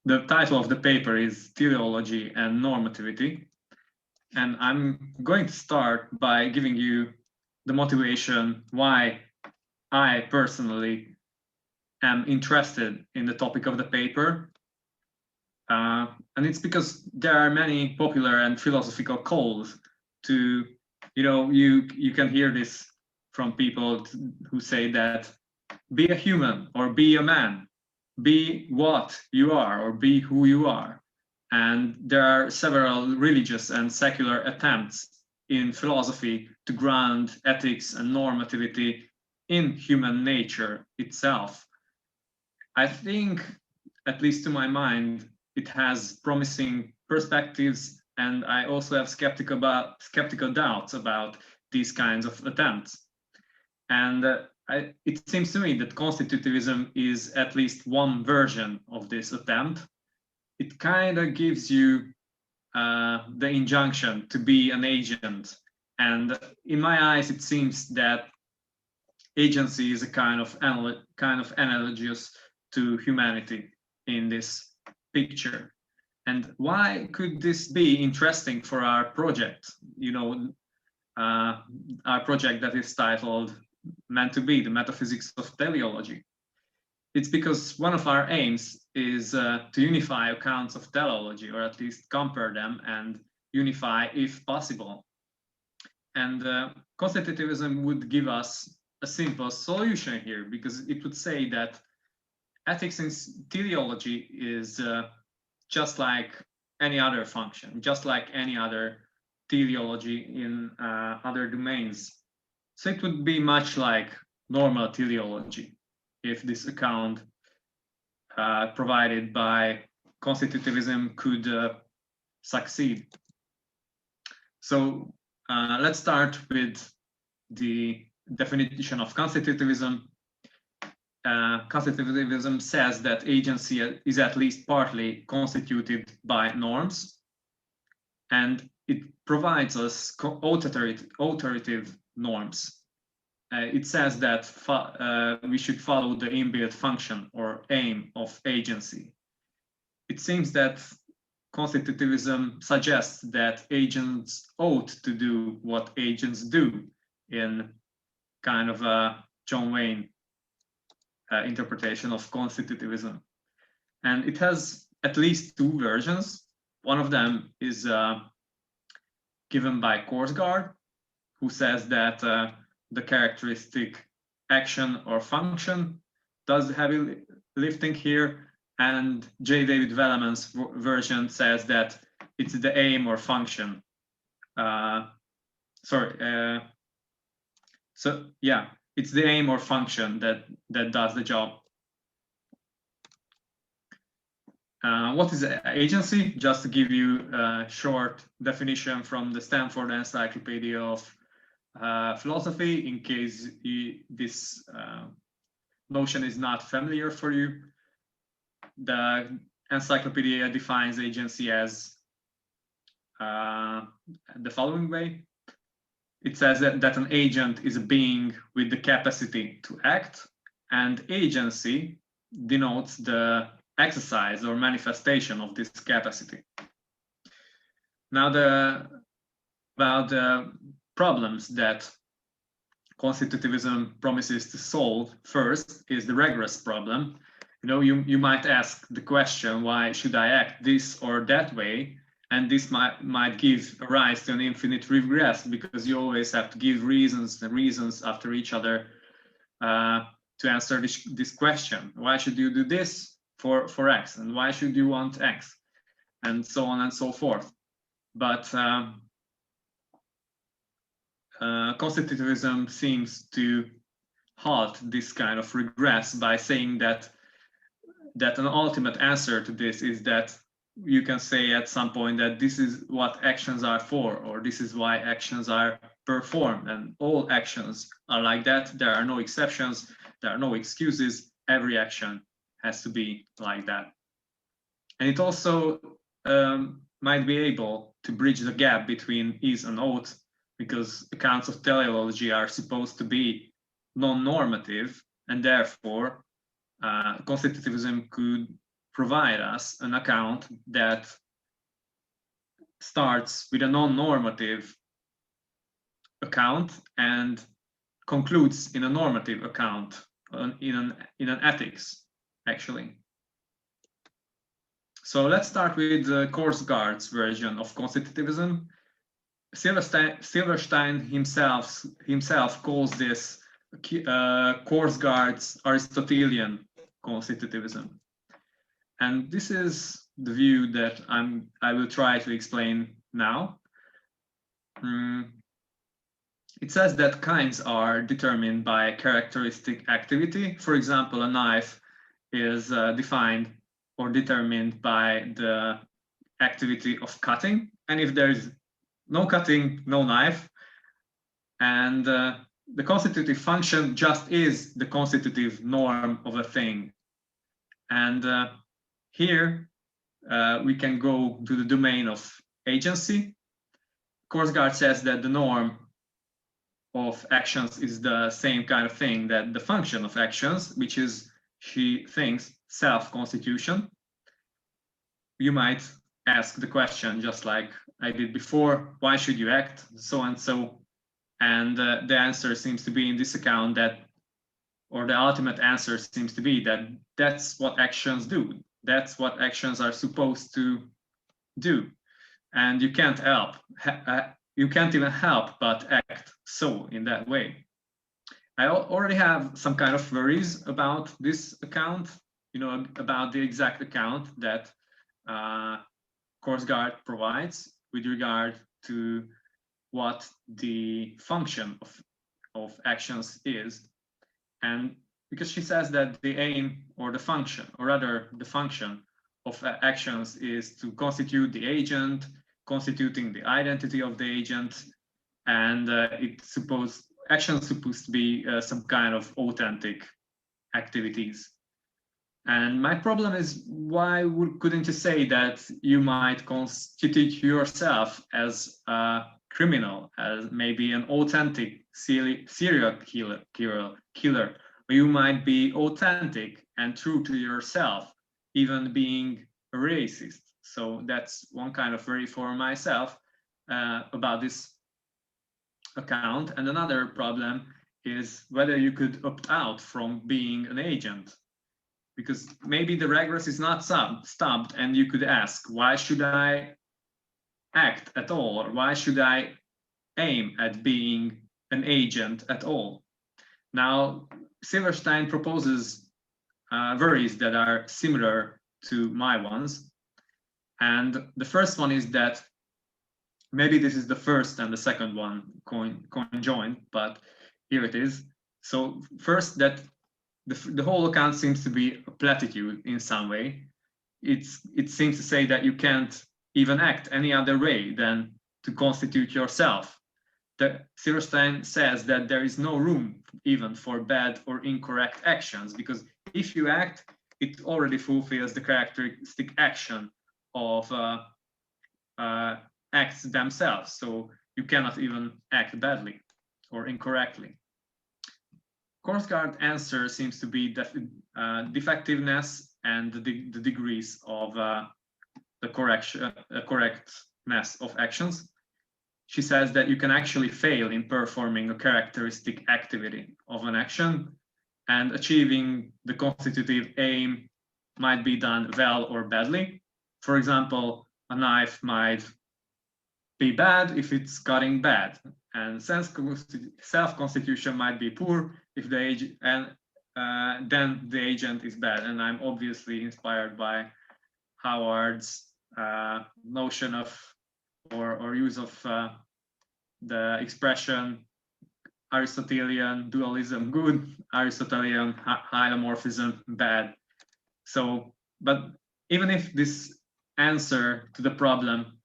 The title of the paper is Teleology and Normativity. And I'm going to start by giving you the motivation why I personally am interested in the topic of the paper. And it's because there are many popular and philosophical calls to, you can hear this from people who say that be a human or be a man, be what you are or be who you are. And there are several religious and secular attempts in philosophy to ground ethics and normativity in human nature itself. I think, at least to my mind, it has promising perspectives, and I also have skeptical doubts about these kinds of attempts. And it seems to me that constitutivism is at least one version of this attempt. It kind of gives you the injunction to be an agent. And in my eyes, it seems that agency is a kind of analogous to humanity in this picture. And why could this be interesting for our project? Our project that is meant to be the metaphysics of teleology. It's because one of our aims is to unify accounts of teleology, or at least compare them and unify if possible. And constitutivism would give us a simple solution here, because it would say that ethics in teleology is just like any other function, just like any other teleology in other domains. So it would be much like normal teleology if this account provided by constitutivism could succeed. So let's start with the definition of constitutivism. Constitutivism says that agency is at least partly constituted by norms, and it provides us authoritative norms. It says that we should follow the inbuilt function or aim of agency. It seems that constitutivism suggests that agents ought to do what agents do, in kind of a John Wayne interpretation of constitutivism. And it has at least two versions. One of them is given by Korsgaard, who says that the characteristic action or function does heavy lifting here, and J. David Velleman's version says that it's the aim or function. It's the aim or function that does the job. What is agency? Just to give you a short definition from the Stanford Encyclopedia of Philosophy, in case this notion is not familiar for you. The encyclopedia defines agency as the following way. It says that an agent is a being with the capacity to act, and agency denotes the exercise or manifestation of this capacity. Now, about the problems that constitutivism promises to solve, first is the regress problem. You might ask the question, why should I act this or that way? And this might give rise to an infinite regress, because you always have to give reasons after each other to answer this question. Why should you do this for X? And why should you want X? And so on and so forth. But constitutivism seems to halt this kind of regress by saying that an ultimate answer to this is that you can say at some point that this is what actions are for, or this is why actions are performed, and all actions are like that. There are no exceptions, there are no excuses. Every action has to be like that. And it also might be able to bridge the gap between is and ought, because accounts of teleology are supposed to be non-normative, and therefore constitutivism could provide us an account that starts with a non-normative account and concludes in a normative account, in an ethics, actually. So let's start with the Korsgaard's version of constitutivism. Silverstein himself calls this Korsgaard's Aristotelian constitutivism. And this is the view that I will try to explain now. It says that kinds are determined by characteristic activity. For example, a knife is defined or determined by the activity of cutting. And if there's no cutting, no knife. And the constitutive function just is the constitutive norm of a thing. And here we can go to the domain of agency. Korsgaard says that the norm of actions is the same kind of thing that the function of actions, which is, she thinks, self-constitution. You might ask the question, just like I did before, why should you act so and so? And the answer seems to be in this account that, or the ultimate answer seems to be that that's what actions do. That's what actions are supposed to do. And you can't help, you can't even help but act so in that way. I already have some kind of worries about this account, about the exact account that Korsgaard provides with regard to what the function of actions is. And because she says that the aim or the function, or rather the function of actions is to constitute the agent, constituting the identity of the agent, and actions supposed to be some kind of authentic activities. And my problem is, why couldn't you say that you might constitute yourself as a criminal, as maybe an authentic serial killer, or you might be authentic and true to yourself, even being a racist? So that's one kind of worry for myself about this account. And another problem is whether you could opt out from being an agent, because maybe the regress is not stopped, and you could ask, why should I act at all? Or why should I aim at being an agent at all? Now, Silverstein proposes worries that are similar to my ones. And the first one is that maybe this is the first and the second one conjoined, but here it is. So first, that the whole account seems to be a platitude in some way. It seems to say that you can't even act any other way than to constitute yourself. Silverstein says that there is no room even for bad or incorrect actions, because if you act, it already fulfills the characteristic action of acts themselves. So you cannot even act badly or incorrectly. Korsgaard's answer seems to be defectiveness and the degrees of the correctness of actions. She says that you can actually fail in performing a characteristic activity of an action, and achieving the constitutive aim might be done well or badly. For example, a knife might be bad if it's cutting bad, and self-constitution might be poor if the agent, and then the agent is bad. And I'm obviously inspired by Howard's notion of or use of the expression Aristotelian dualism good, Aristotelian hylomorphism bad. So, but even if this answer to the problem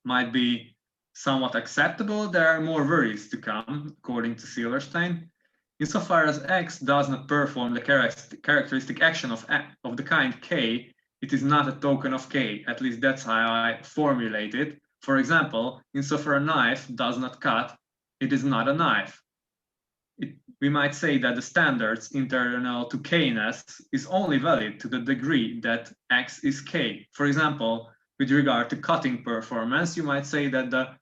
might be somewhat acceptable, there are more worries to come, according to Silverstein. Insofar as X does not perform the characteristic action of the kind K, it is not a token of K. At least that's how I formulate it. For example, insofar a knife does not cut, it is not a knife. we might say that the standards internal to k-ness is only valid to the degree that x is k. For example, with regard to cutting performance, you might say that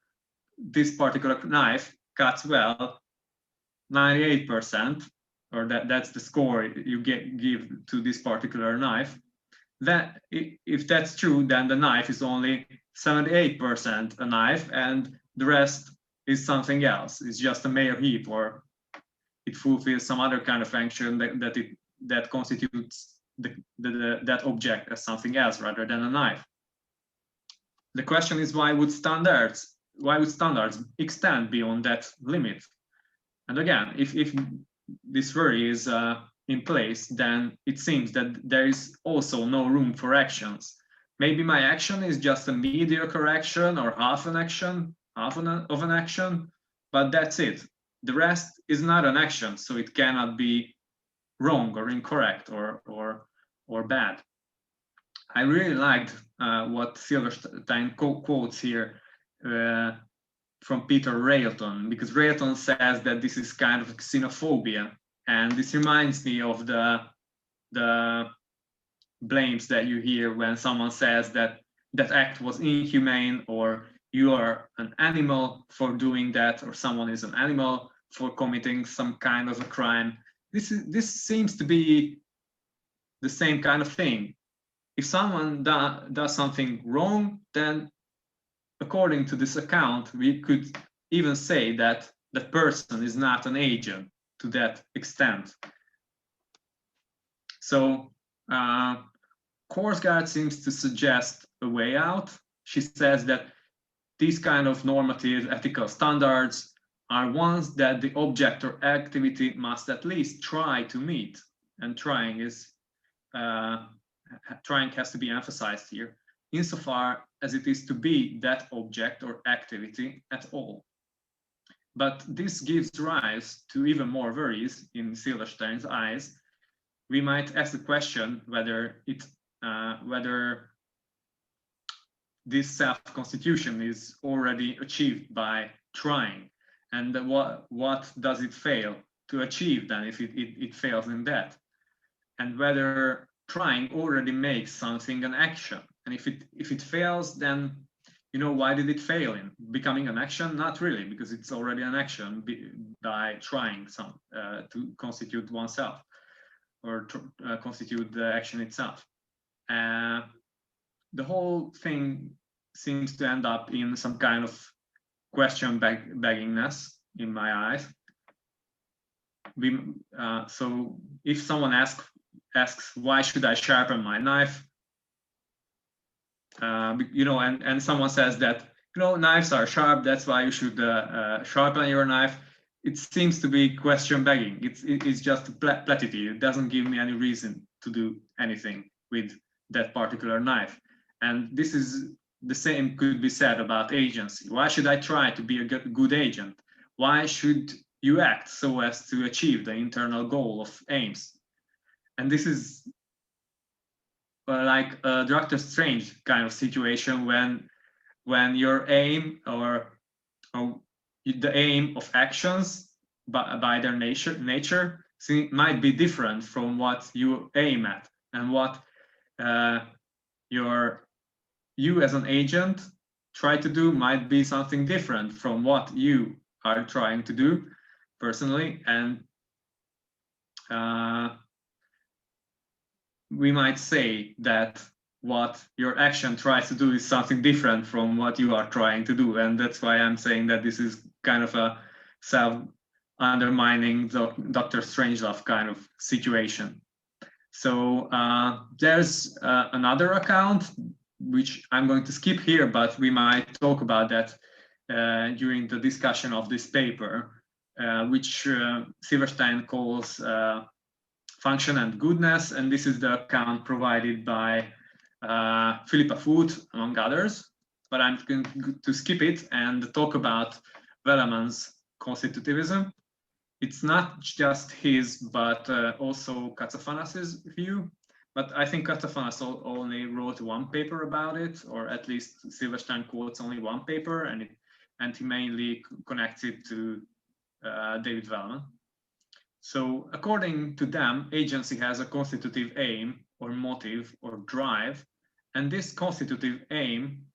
this particular knife cuts well 98%, or that's the score you give to this particular knife. That if that's true, then the knife is only 78% a knife, and the rest is something else. It's just a Mayer heap, or it fulfills some other kind of function that constitutes that object as something else rather than a knife. The question is, why would standards extend beyond that limit? And again, if this theory is in place, then it seems that there is also no room for actions. Maybe my action is just a mediocre action or half an action, of an action, but that's it. The rest is not an action, so it cannot be wrong or incorrect or bad. I really liked what Silverstein quotes here from Peter Railton, because Railton says that this is kind of xenophobia, and this reminds me of the blames that you hear when someone says that that act was inhumane, or you are an animal for doing that, or someone is an animal for committing some kind of a crime. This seems to be the same kind of thing. If someone does something wrong, then according to this account, we could even say that the person is not an agent to that extent. So Korsgaard seems to suggest a way out. She says that these kind of normative ethical standards are ones that the object or activity must at least try to meet, and trying has to be emphasized here, insofar as it is to be that object or activity at all. But this gives rise to even more worries in Silverstein's eyes. We might ask the question whether this self-constitution is already achieved by trying, and what does it fail to achieve then if it fails in that, and whether trying already makes something an action, and if it fails, then why did it fail in becoming an action? Not really, because it's already an action by trying to constitute oneself, or constitute the action itself. The whole thing seems to end up in some kind of question baggingness in my eyes. So if someone asks why should I sharpen my knife, and someone says that knives are sharp, that's why you should sharpen your knife, it seems to be question begging. It's just a platitude. It doesn't give me any reason to do anything with that particular knife. And this is the same could be said about agency. Why should I try to be a good agent? Why should you act so as to achieve the internal goal of aims? And this is like a Doctor Strange kind of situation when your aim or the aim of actions by their nature might be different from what you aim at, and what you as an agent try to do might be something different from what you are trying to do personally. And we might say that what your action tries to do is something different from what you are trying to do. And that's why I'm saying that this is kind of a self-undermining Dr. Strangelove kind of situation. So there's another account, which I'm going to skip here, but we might talk about that during the discussion of this paper, which Silverstein calls Function and Goodness. And this is the account provided by Philippa Foot, among others. But I'm going to skip it and talk about Velleman's Constitutivism. It's not just his, but also Katsafanas's view. But I think Katsafanas only wrote one paper about it, or at least Silverstein quotes only one paper, and he mainly connects it to David Velleman. So according to them, agency has a constitutive aim or motive or drive, and this constitutive aim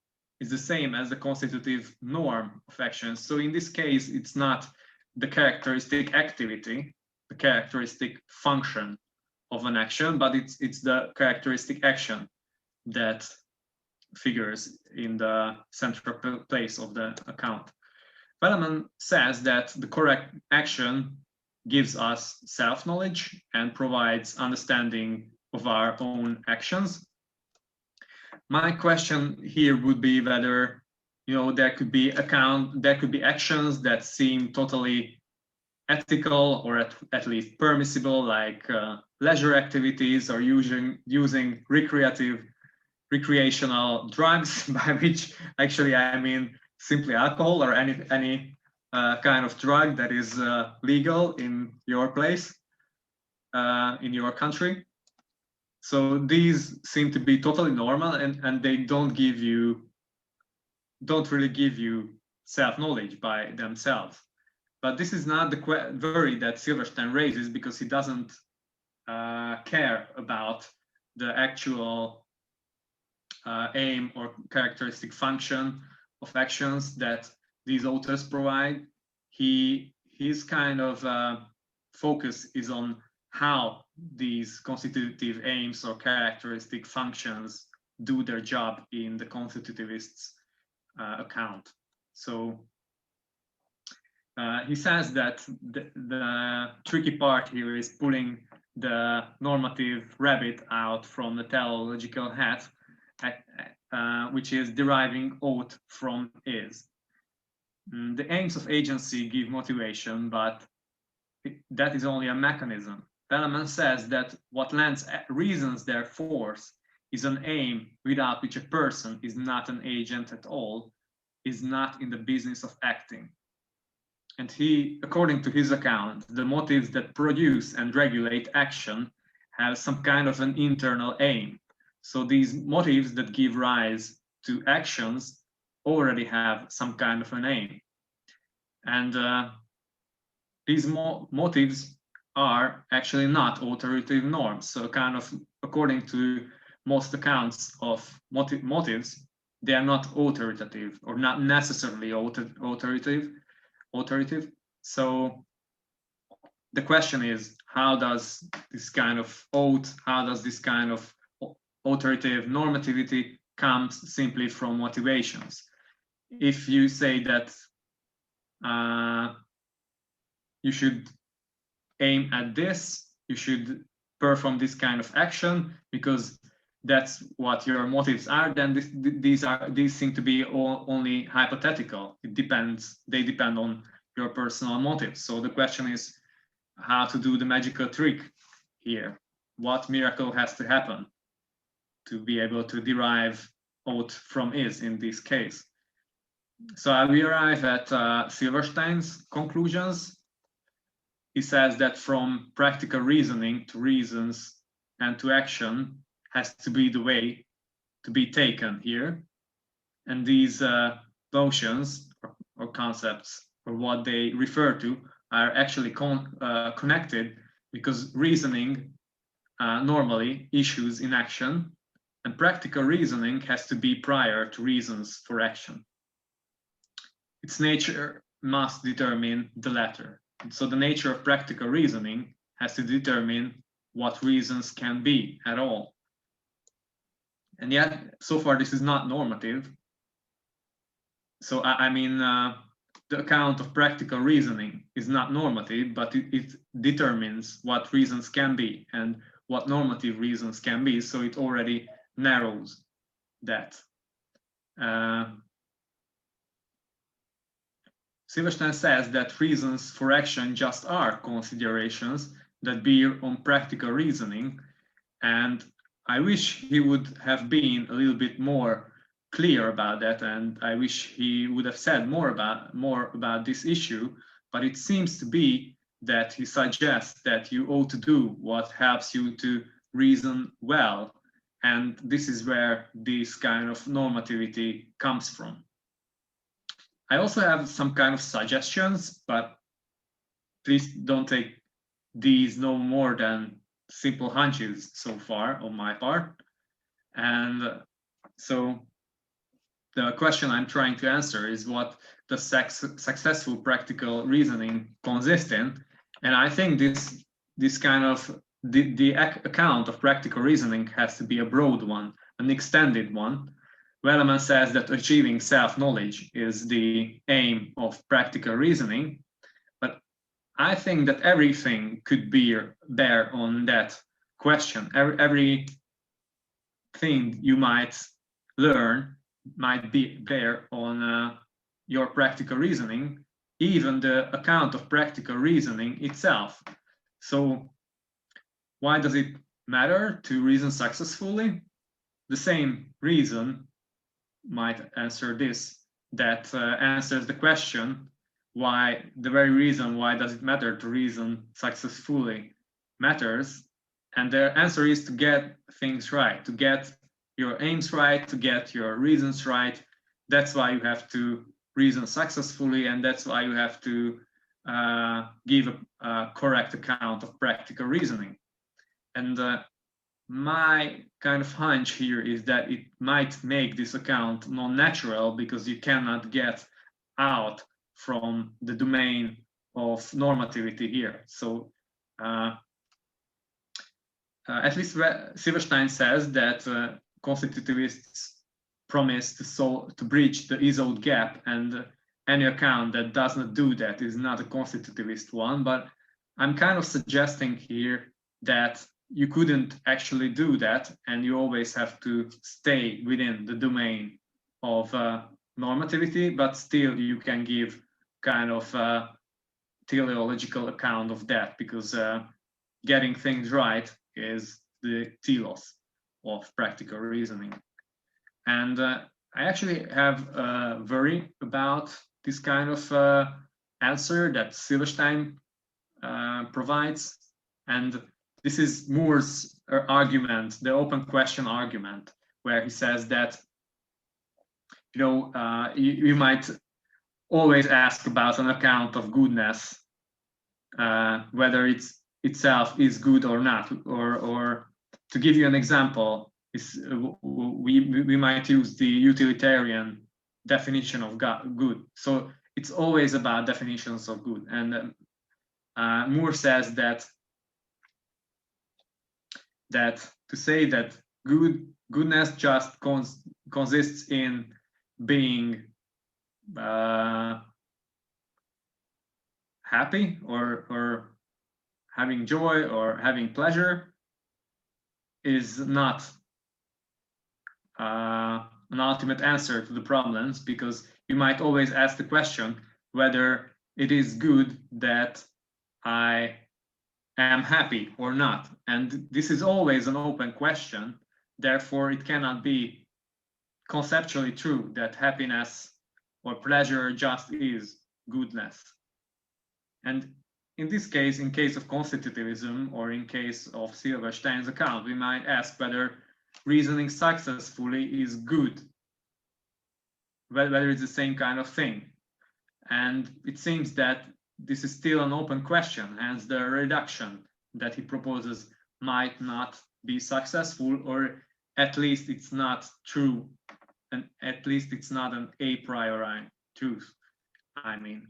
is the same as the constitutive norm of action. So in this case, it's not the characteristic activity, the characteristic function of an action, but it's the characteristic action that figures in the central place of the account. Velleman says that the correct action gives us self-knowledge and provides understanding of our own actions. My question here would be whether, there could be actions that seem totally ethical or at least permissible, like leisure activities or using recreational drugs, by which actually I mean simply alcohol or any kind of drug that is legal in your place, in your country. So these seem to be totally normal, and they don't really give you self-knowledge by themselves. But this is not the worry that Silverstein raises, because he doesn't care about the actual aim or characteristic function of actions that these authors provide. His kind of focus is on how these constitutive aims or characteristic functions do their job in the constitutivists' account. So he says that the tricky part here is pulling the normative rabbit out from the teleological hat, which is deriving ought from is. The aims of agency give motivation, but that is only a mechanism. Velleman says that what lends reasons their force is an aim without which a person is not an agent at all, is not in the business of acting. And according to his account, the motives that produce and regulate action have some kind of an internal aim. So these motives that give rise to actions already have some kind of an aim. And these motives are actually not authoritative norms. So kind of according to most accounts of motives, they are not authoritative or not necessarily authoritative. So the question is, how does this kind of oath, how does this kind of authoritative normativity come simply from motivations? If you say that you should aim at this, you should perform this kind of action because that's what your motives are, then these seem to be only hypothetical. They depend on your personal motives. So the question is how to do the magical trick here. What miracle has to happen to be able to derive ought from is in this case? So we arrive at Silverstein's conclusions. He says that from practical reasoning to reasons and to action has to be the way to be taken here. And these notions or concepts, or what they refer to, are actually connected, because reasoning normally issues in action, and practical reasoning has to be prior to reasons for action. Its nature must determine the latter. So the nature of practical reasoning has to determine what reasons can be at all. And yet, so far, this is not normative. So I mean, the account of practical reasoning is not normative, but it determines what reasons can be and what normative reasons can be. So it already narrows that. Silverstein says that reasons for action just are considerations that bear on practical reasoning, and I wish he would have been a little bit more clear about that, and I wish he would have said more about this issue, but it seems to be that he suggests that you ought to do what helps you to reason well, and this is where this kind of normativity comes from. I also have some kind of suggestions, but please don't take these no more than simple hunches so far on my part. And so the question I'm trying to answer is what the successful practical reasoning consists in. And I think this kind of the account of practical reasoning has to be a broad one, an extended one. Velleman says that achieving self-knowledge is the aim of practical reasoning, but I think that everything could bear on that question. Every thing you might learn might bear on your practical reasoning, even the account of practical reasoning itself. So why does it matter to reason successfully? The same reason might answer this, that answers the question why, the very reason why does it matter to reason successfully matters. And the answer is to get things right, to get your aims right, to get your reasons right. That's why you have to reason successfully, and that's why you have to give a correct account of practical reasoning. And my kind of hunch here is that it might make this account non-natural because you cannot get out from the domain of normativity here. So at least Silverstein says that constitutivists promise to bridge the is-owed gap, and any account that does not do that is not a constitutivist one. But I'm kind of suggesting here that you couldn't actually do that, and you always have to stay within the domain of normativity, but still you can give kind of a teleological account of that, because getting things right is the telos of practical reasoning. And I actually have a worry about this kind of answer that Silverstein provides. And this is Moore's argument, the open question argument, where he says that, you know, you might always ask about an account of goodness, whether it's itself is good or not. Or to give you an example, we might use the utilitarian definition of good. So it's always about definitions of good. And Moore says that to say that goodness just consists in being happy or having joy or having pleasure is not an ultimate answer to the problems, because you might always ask the question whether it is good that I am happy or not. And this is always an open question. Therefore, it cannot be conceptually true that happiness or pleasure just is goodness. And in this case, in case of constitutivism, or in case of Silverstein's account, we might ask whether reasoning successfully is good, whether it's the same kind of thing. And it seems that this is still an open question, hence the reduction that he proposes might not be successful, or at least it's not true, and at least it's not an a priori truth, I mean.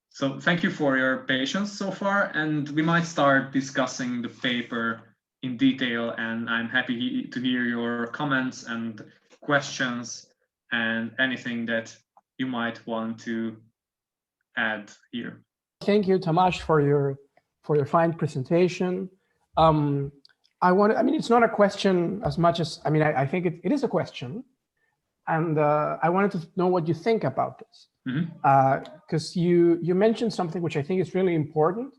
So thank you for your patience so far, and we might start discussing the paper in detail, and I'm happy to hear your comments and questions and anything that you might want to add here. Thank you, Tamás, for your fine presentation. I mean, it's not a question as much as, I mean, I think it is a question, and I wanted to know what you think about this. Because you mentioned something which I think is really important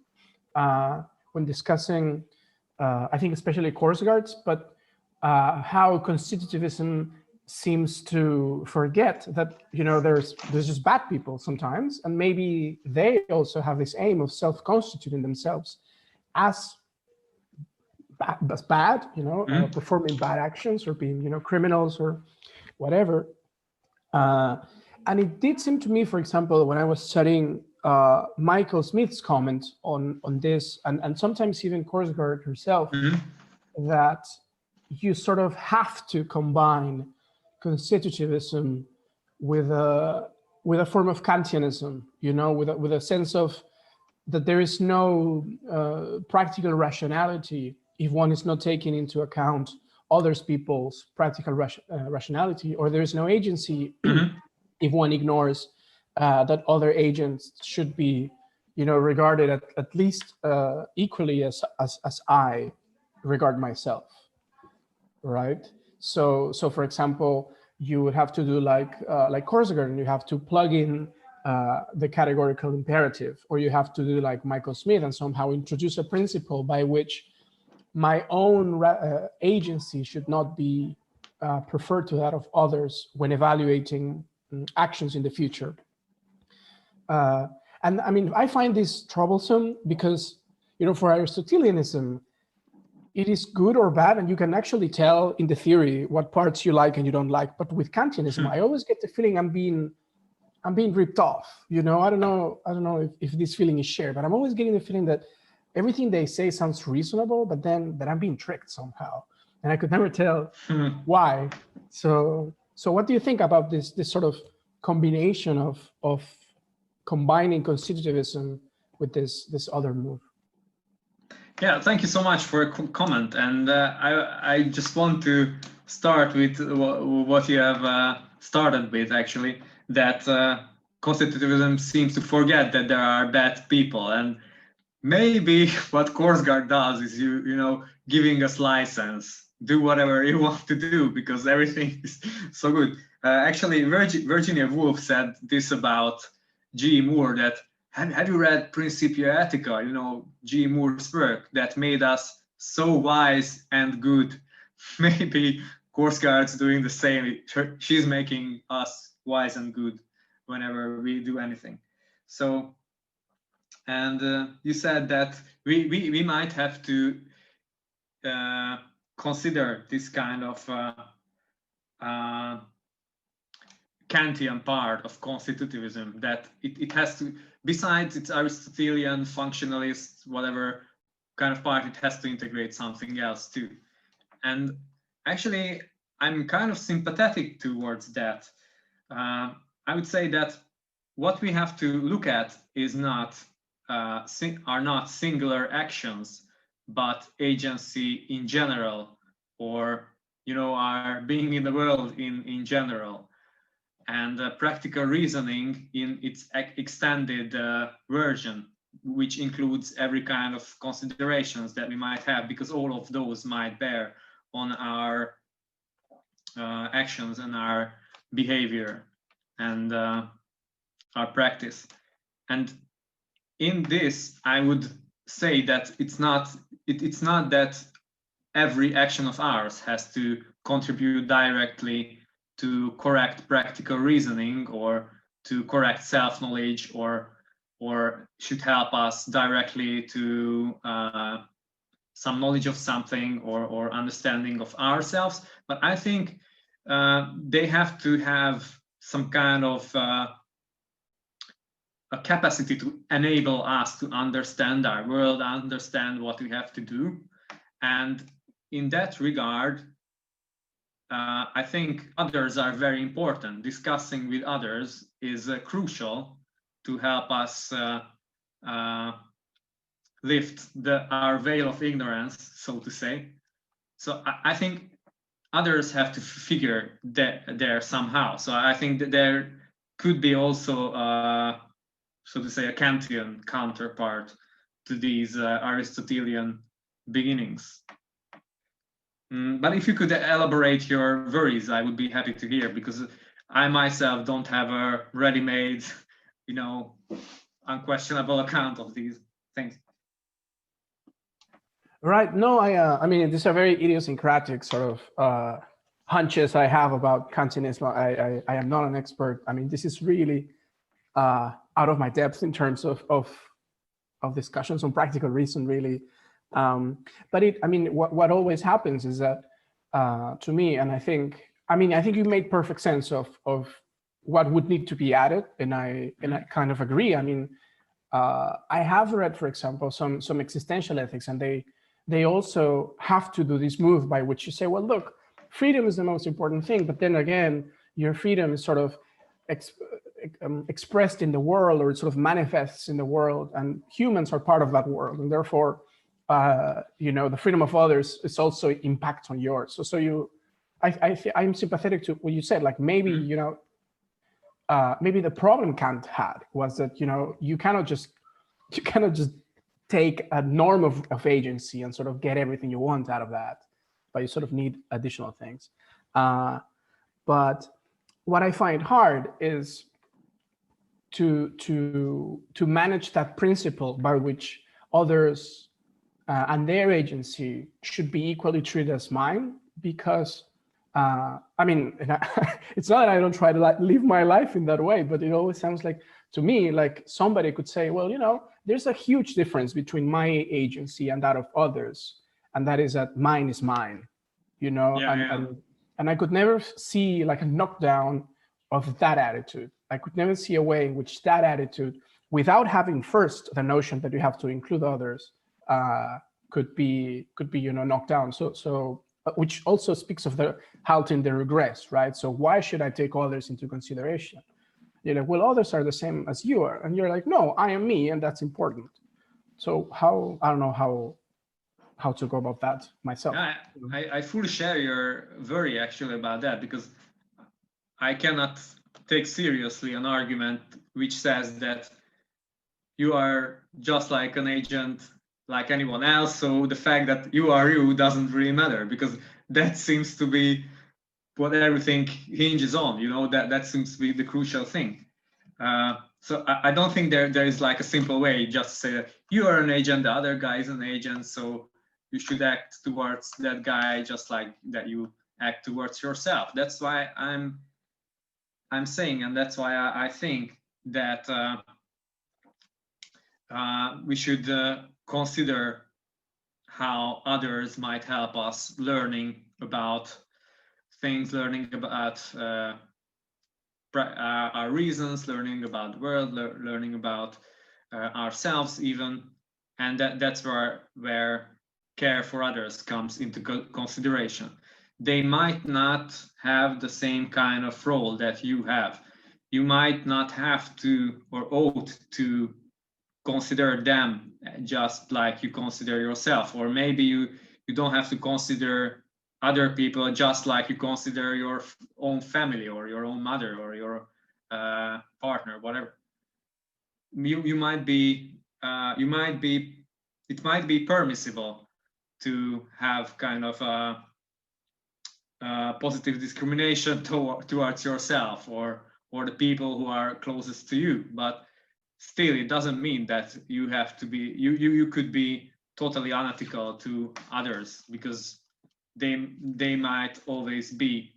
when discussing, I think especially course guards, but how constitutivism seems to forget that, you know, there's just bad people sometimes, and maybe they also have this aim of self-constituting themselves as bad, you know, performing bad actions or being, you know, criminals or whatever. And it did seem to me, for example, when I was studying Michael Smith's comment on this, and sometimes even Korsgaard herself, that you sort of have to combine constitutivism with a form of Kantianism, with a sense of that there is no practical rationality if one is not taking into account others people's practical rationality, or there is no agency if one ignores that other agents should be, regarded at least equally as I regard myself, right? So for example, you would have to do like Korsgaard, and you have to plug in the categorical imperative, or you have to do like Michael Smith and somehow introduce a principle by which my own agency should not be preferred to that of others when evaluating actions in the future. And I mean, I find this troublesome because, for Aristotelianism, it is good or bad, and you can actually tell in the theory what parts you like and you don't like. But with Kantianism, I always get the feeling I'm being ripped off. I don't know if this feeling is shared, but I'm always getting the feeling that everything they say sounds reasonable, but then that I'm being tricked somehow, and I could never tell why. So what do you think about this sort of combination of combining constitutivism with this other move? Yeah, thank you so much for a comment, and I just want to start with what you have started with, actually, that constitutivism seems to forget that there are bad people, and maybe what Korsgaard does is giving us license, do whatever you want to do because everything is so good. Actually, Virginia Woolf said this about G. Moore, that have you read Principia Ethica, G. Moore's work that made us so wise and good? Maybe Korsgaard's doing the same. She's making us wise and good whenever we do anything. So, and you said that we might have to consider this kind of Kantian part of constitutivism, that it has to, besides its Aristotelian, functionalist, whatever kind of part, it has to integrate something else too. And actually, I'm kind of sympathetic towards that. I would say that what we have to look at is are not singular actions, but agency in general, or our being in the world in general, and practical reasoning in its extended version, which includes every kind of considerations that we might have, because all of those might bear on our actions and our behavior and our practice. And in this, I would say that it's not that every action of ours has to contribute directly to correct practical reasoning or to correct self-knowledge, or should help us directly to some knowledge of something or understanding of ourselves. But I think they have to have some kind of a capacity to enable us to understand our world, understand what we have to do. And in that regard, I think others are very important. Discussing with others is crucial to help us lift our veil of ignorance, so to say. So I think others have to figure there somehow. So I think that there could be also, so to say, a Kantian counterpart to these Aristotelian beginnings. But if you could elaborate your worries, I would be happy to hear, because I myself don't have a ready-made, unquestionable account of these things. Right. No, I mean, these are very idiosyncratic sort of hunches I have about Kantianism. I am not an expert. I mean, this is really out of my depth in terms of discussions on practical reason, really. But what always happens is that, to me, and I think you made perfect sense of what would need to be added, and I kind of agree. I mean, I have read, for example, some existential ethics, and they also have to do this move by which you say, well, look, freedom is the most important thing, but then again, your freedom is sort of expressed in the world, or it sort of manifests in the world, and humans are part of that world, and therefore, the freedom of others is also impacts on yours. I'm sympathetic to what you said. Like maybe maybe the problem Kant had was that you cannot just take a norm of agency and sort of get everything you want out of that, but you sort of need additional things. But what I find hard is to manage that principle by which others and their agency should be equally treated as mine, because it's not that I don't try to live my life in that way, but it always sounds like, to me, like somebody could say, well, there's a huge difference between my agency and that of others, and that is that mine is mine, and I could never see like a knockdown of that attitude. I could never see a way in which that attitude, without having first the notion that you have to include others, could be knocked down. So which also speaks of the halting the regress, right? So why should I take others into consideration? Well, others are the same as you are, and you're like, no, I am me, and that's important. So I don't know how to go about that myself. I fully share your worry actually about that, because I cannot take seriously an argument which says that you are just like an agent like anyone else, so the fact that you are you doesn't really matter, because that seems to be what everything hinges on. That seems to be the crucial thing. So I don't think there is like a simple way just to say that you are an agent, the other guy is an agent, so you should act towards that guy just like that you act towards yourself. That's why I'm saying, and that's why I think that we should consider how others might help us learning about things, learning about our reasons, learning about the world, learning about ourselves even, and that's where care for others comes into consideration. They might not have the same kind of role that you have. You might not have to or ought to consider them just like you consider yourself, or maybe you don't have to consider other people just like you consider your own family or your own mother or your partner, whatever. It might be permissible to have kind of positive discrimination towards yourself or the people who are closest to you, but still it doesn't mean that you have to be you could be totally unethical to others, because they might always be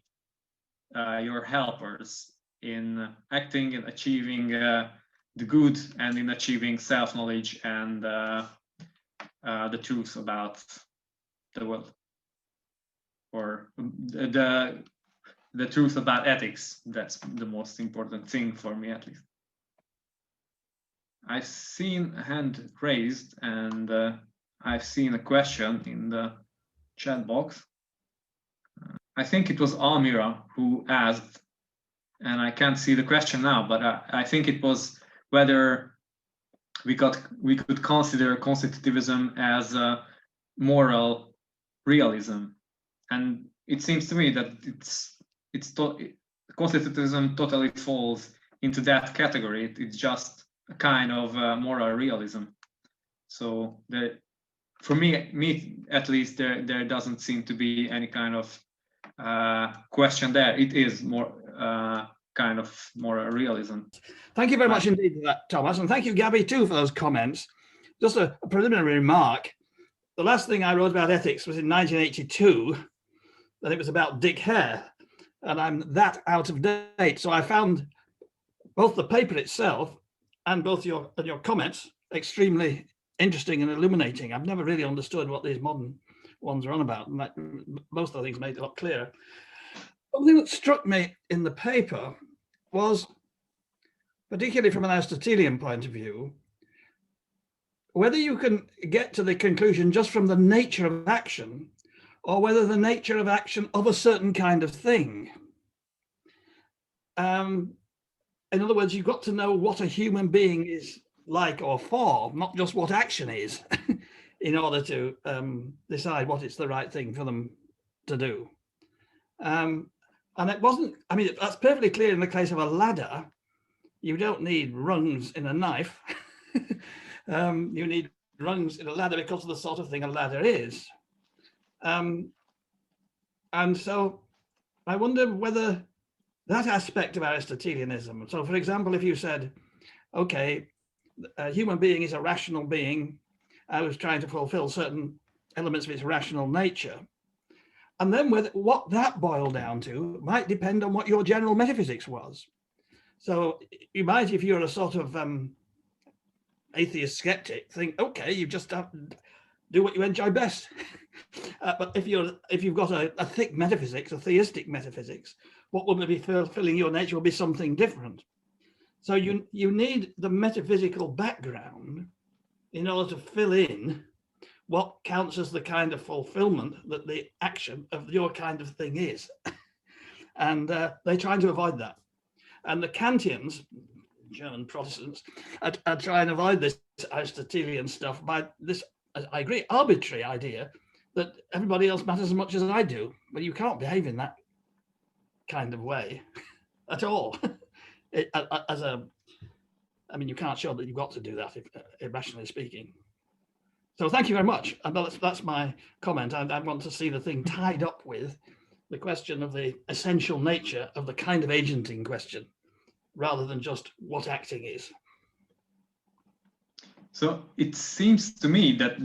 your helpers in acting and achieving the good, and in achieving self-knowledge and the truth about the world, or the truth about ethics. That's the most important thing for me, at least. I've seen a hand raised, and I've seen a question in the chat box. I think it was Almira who asked, and I can't see the question now, but I think it was whether we could consider constitutivism as a moral realism, and it seems to me that constitutivism totally falls into that category. It's just a kind of moral realism. So for me at least, there doesn't seem to be any kind of question there. It is more kind of moral realism. Thank you very much indeed for that, Thomas, and thank you, Gabby, too, for those comments. Just a preliminary remark. The last thing I wrote about ethics was in 1982, and it was about Dick Hare, and I'm that out of date. So I found both the paper itself and both your comments extremely interesting and illuminating. I've never really understood what these modern ones are on about, and most of the things made it a lot clearer. Something that struck me in the paper was, particularly from an Aristotelian point of view, whether you can get to the conclusion just from the nature of action, or whether the nature of action of a certain kind of thing. In other words, you've got to know what a human being is like or for, not just what action is, in order to decide what it's the right thing for them to do. And it wasn't, I mean, that's perfectly clear in the case of a ladder. You don't need rungs in a knife. You need rungs in a ladder because of the sort of thing a ladder is. And so I wonder whether that aspect of Aristotelianism, so for example, if you said, okay, a human being is a rational being, I was trying to fulfill certain elements of its rational nature, and then what that boiled down to might depend on what your general metaphysics was. So you might, if you're a sort of atheist skeptic, think, okay, you just have to do what you enjoy best. But if you've got a thick metaphysics, a theistic metaphysics, what will be fulfilling your nature will be something different. So you need the metaphysical background in order to fill in what counts as the kind of fulfillment that the action of your kind of thing is. And they're trying to avoid that. And the Kantians, German Protestants, are trying to avoid this Aristotelian stuff by this, I agree, arbitrary idea that everybody else matters as much as I do, but you can't behave in that kind of way at all. I mean, you can't show that you've got to do that, irrationally speaking. So thank you very much. And that's my comment. I want to see the thing tied up with the question of the essential nature of the kind of agenting question, rather than just what acting is. So it seems to me that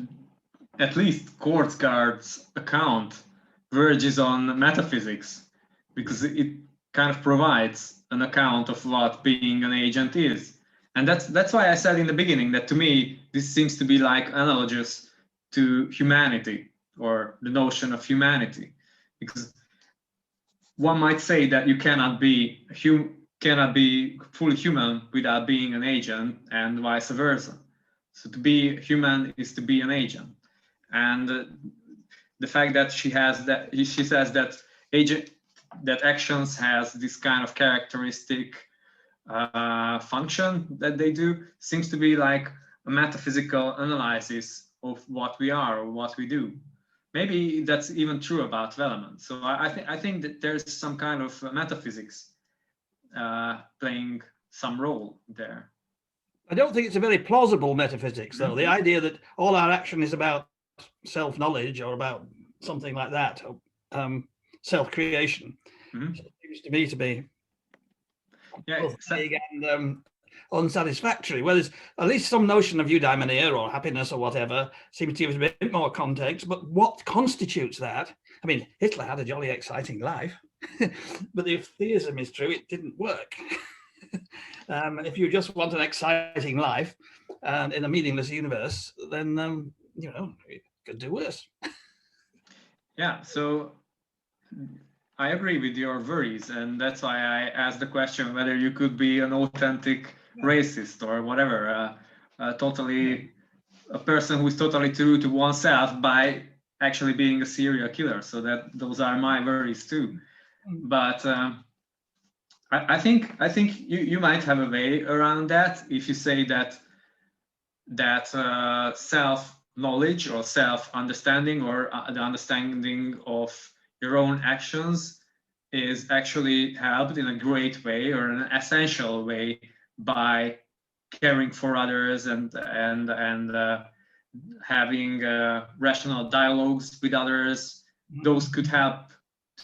at least Kierkegaard's account verges on metaphysics, because it kind of provides an account of what being an agent is. And that's why I said in the beginning that to me, this seems to be like analogous to humanity, or the notion of humanity, because one might say that you cannot be fully human without being an agent, and vice versa. So to be human is to be an agent. And the fact that she says that actions has this kind of characteristic function that they do seems to be like a metaphysical analysis of what we are or what we do. Maybe that's even true about Velleman. So I think that there's some kind of metaphysics playing some role there. I don't think it's a very plausible metaphysics, though. The idea that all our action is about self-knowledge or about something like that, self-creation, seems to me to be vague and unsatisfactory. Where there's at least some notion of eudaimonia or happiness or whatever seems to give a bit more context. But what constitutes that? I mean, Hitler had a jolly exciting life, but if theism is true, it didn't work. If you just want an exciting life in a meaningless universe, then you know, it could do worse. Yeah, so I agree with your worries, and that's why I asked the question whether you could be an authentic racist or whatever, totally a person who is totally true to oneself by actually being a serial killer. So that those are my worries too. But I think you might have a way around that if you say that self-knowledge or self-understanding or the understanding of your own actions is actually helped in a great way or an essential way by caring for others and having rational dialogues with others. Those could help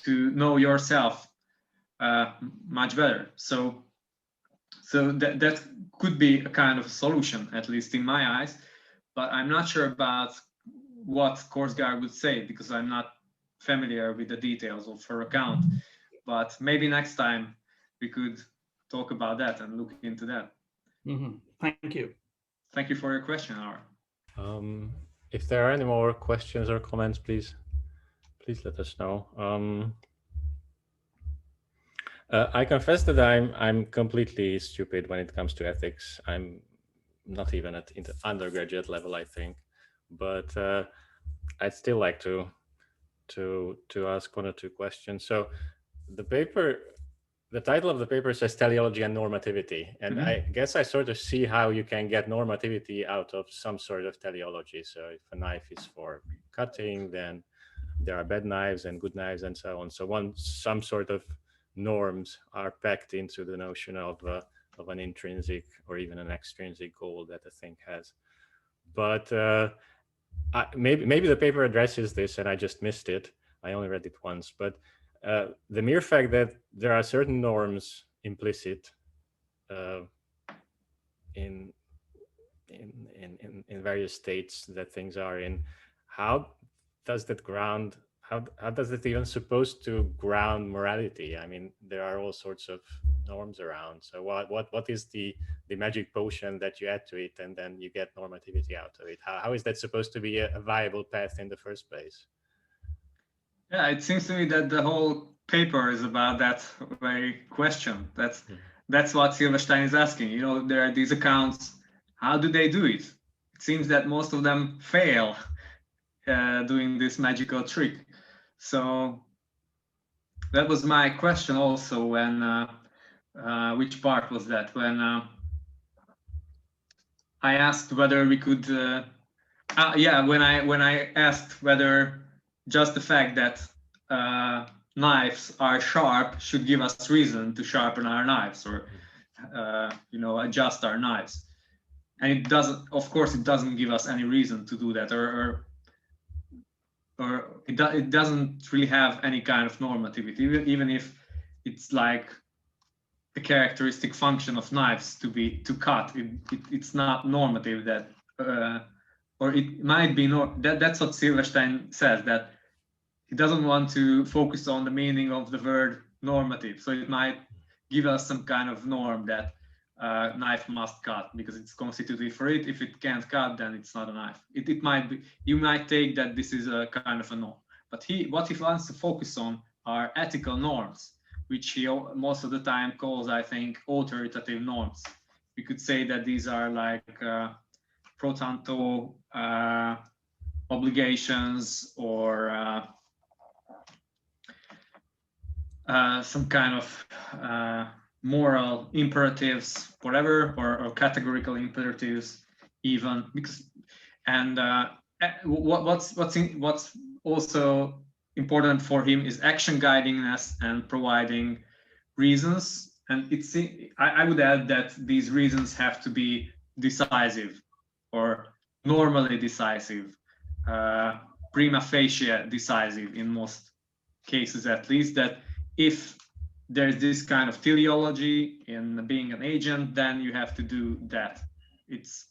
to know yourself much better. So that could be a kind of solution, at least in my eyes. But I'm not sure about what Kierkegaard would say, because I'm not familiar with the details of her account. But maybe next time we could talk about that and look into that. Thank you. Thank you for your question, Ara. If there are any more questions or comments, please let us know. I confess that I'm completely stupid when it comes to ethics. I'm not even at undergraduate level, I think. But I'd still like to ask one or two questions. So the title of the paper says Teleology and Normativity, and I guess I sort of see how you can get normativity out of some sort of teleology. So if a knife is for cutting, then there are bad knives and good knives and so on. So some sort of norms are packed into the notion of an intrinsic or even an extrinsic goal that a thing has. But maybe the paper addresses this and I just missed it. I only read it once, but the mere fact that there are certain norms implicit in various states that things are in, how does that ground? How does it even supposed to ground morality? I mean, there are all sorts of norms around. So what is the magic potion that you add to it and then you get normativity out of it? How is that supposed to be a viable path in the first place? Yeah, it seems to me that the whole paper is about that very question. That's what Silverstein is asking. You know, there are these accounts. How do they do it? It seems that most of them fail doing this magical trick. So that was my question also when, which part was that? When I asked whether we could, when I asked whether just the fact that knives are sharp should give us reason to sharpen our knives or, adjust our knives. And it doesn't, of course, it doesn't give us any reason to do that, or it doesn't really have any kind of normativity, even if it's like the characteristic function of knives to cut. It's not normative that, or it might be that's what Silverstein says, that he doesn't want to focus on the meaning of the word normative. So it might give us some kind of norm that knife must cut because it's constitutive for it. If it can't cut, then it's not a knife. It might be, you might take that this is a kind of a norm. But what he wants to focus on are ethical norms, which he most of the time calls, I think, authoritative norms. We could say that these are like pro tanto obligations or some kind of moral imperatives, whatever, or categorical imperatives, even. Because, and what's also important for him is action guidingness and providing reasons. And I would add that these reasons have to be decisive or normally decisive, prima facie decisive in most cases, at least, that if there's this kind of teleology in being an agent, then you have to do that. It's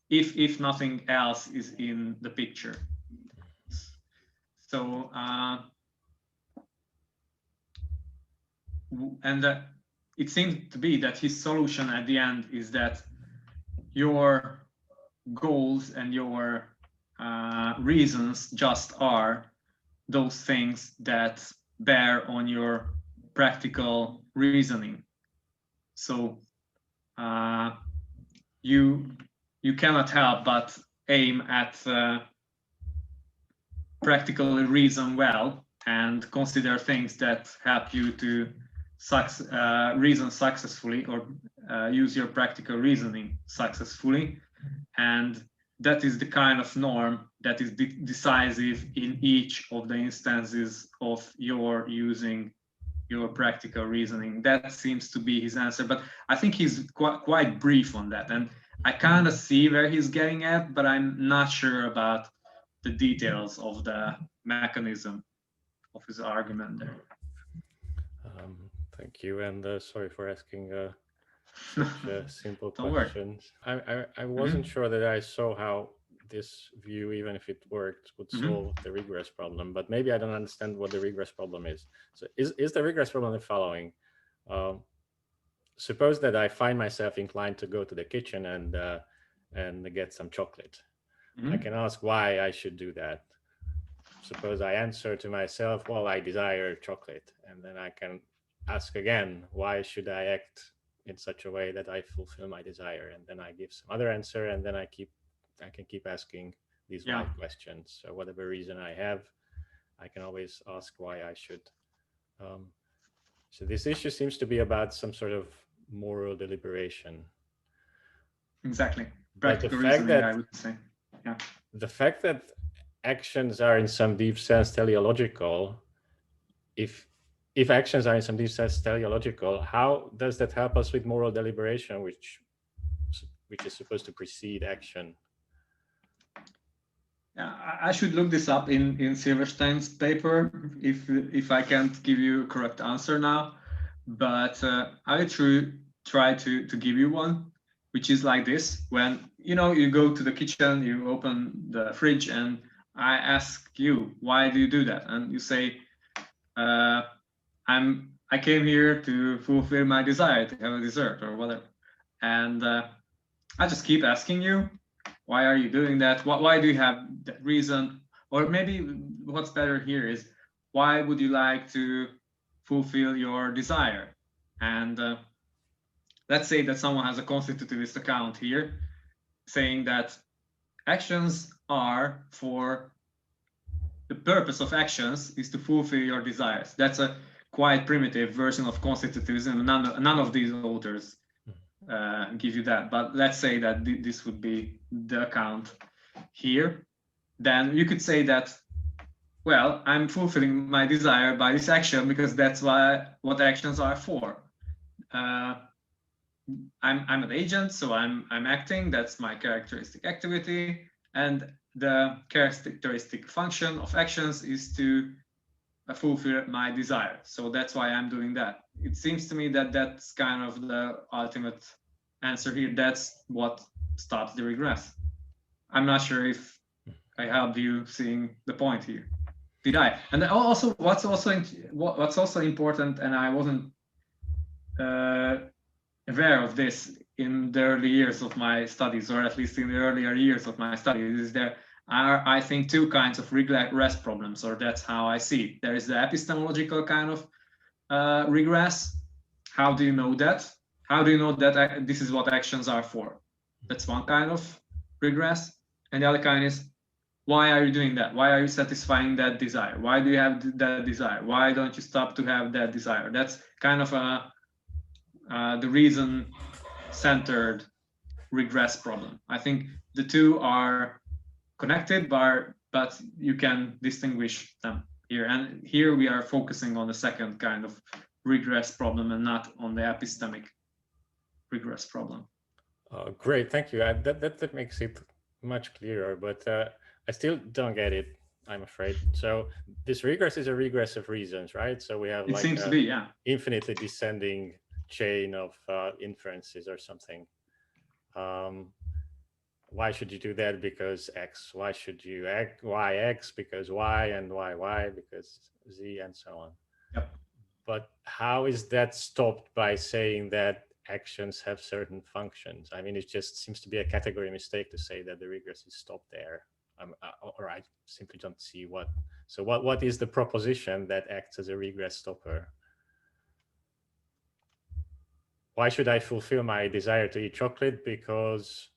if nothing else is in the picture. So it seems to be that his solution at the end is that your goals and your reasons just are those things that bear on your practical reasoning. So you cannot help but aim at practically reason well and consider things that help you to reason successfully or use your practical reasoning successfully. And that is the kind of norm that is decisive in each of the instances of your using your practical reasoning. That seems to be his answer, but I think he's quite brief on that, and I kind of see where he's getting at, but I'm not sure about the details of the mechanism of his argument there. Thank you, and sorry for asking such simple questions. I wasn't sure that I saw how this view, even if it worked, would solve the regress problem, but maybe I don't understand what the regress problem is. So is the regress problem the following? Suppose that I find myself inclined to go to the kitchen and get some chocolate. I can ask why I should do that. Suppose I answer to myself, well, I desire chocolate, and then I can ask again, why should I act in such a way that I fulfill my desire, and then I give some other answer, and then I can keep asking these why questions. So whatever reason I have, I can always ask why I should. So this issue seems to be about some sort of moral deliberation. Exactly. But the Practical fact reasoning, that I would say. Yeah. the fact that actions are in some deep sense teleological, if actions are in some deep sense teleological, how does that help us with moral deliberation, which is supposed to precede action? Yeah, I should look this up in Silverstein's paper if I can't give you a correct answer now, but I will try to give you one, which is like this. When you go to the kitchen, you open the fridge, and I ask you, why do you do that? And you say, I came here to fulfill my desire to have a dessert or whatever. And I just keep asking you, why are you doing that? Why do you have that reason? Or maybe what's better here is, why would you like to fulfill your desire? And let's say that someone has a constitutivist account here, saying that actions are for the purpose of actions is to fulfill your desires. That's a quite primitive version of constitutivism. None of these authors give you that, but let's say that this would be the account here. Then you could say that, well, I'm fulfilling my desire by this action because that's what actions are for. I'm an agent, so I'm acting. That's my characteristic activity, and the characteristic function of actions is to fulfill my desire. So that's why I'm doing that. It seems to me that that's kind of the ultimate answer here. That's what stops the regress. I'm not sure if I helped you seeing the point here. Did I? And also, what's also important, and I wasn't aware of this in the early years of my studies, or at least in the earlier years of my studies, is there are, I think, two kinds of regress problems, or that's how I see it. There is the epistemological kind of regress. How do you know that? How do you know that this is what actions are for? That's one kind of regress. And the other kind is, why are you doing that? Why are you satisfying that desire? Why do you have that desire? Why don't you stop to have that desire? That's kind of the reason-centered regress problem. I think the two are connected, but you can distinguish them here. And here we are focusing on the second kind of regress problem and not on the epistemic regress problem. Great, thank you. That makes it much clearer, but I still don't get it, I'm afraid. So this regress is a regress of reasons, right? So we have it seems to be, yeah, infinitely descending chain of inferences or something. Why should you do that? Because X. Why should you act? Why X? Because Y, and why? Because Z, and so on. Yep. But how is that stopped by saying that actions have certain functions? I mean, it just seems to be a category mistake to say that the regress is stopped there. Or I simply don't see what. So what is the proposition that acts as a regress stopper? Why should I fulfill my desire to eat chocolate? Because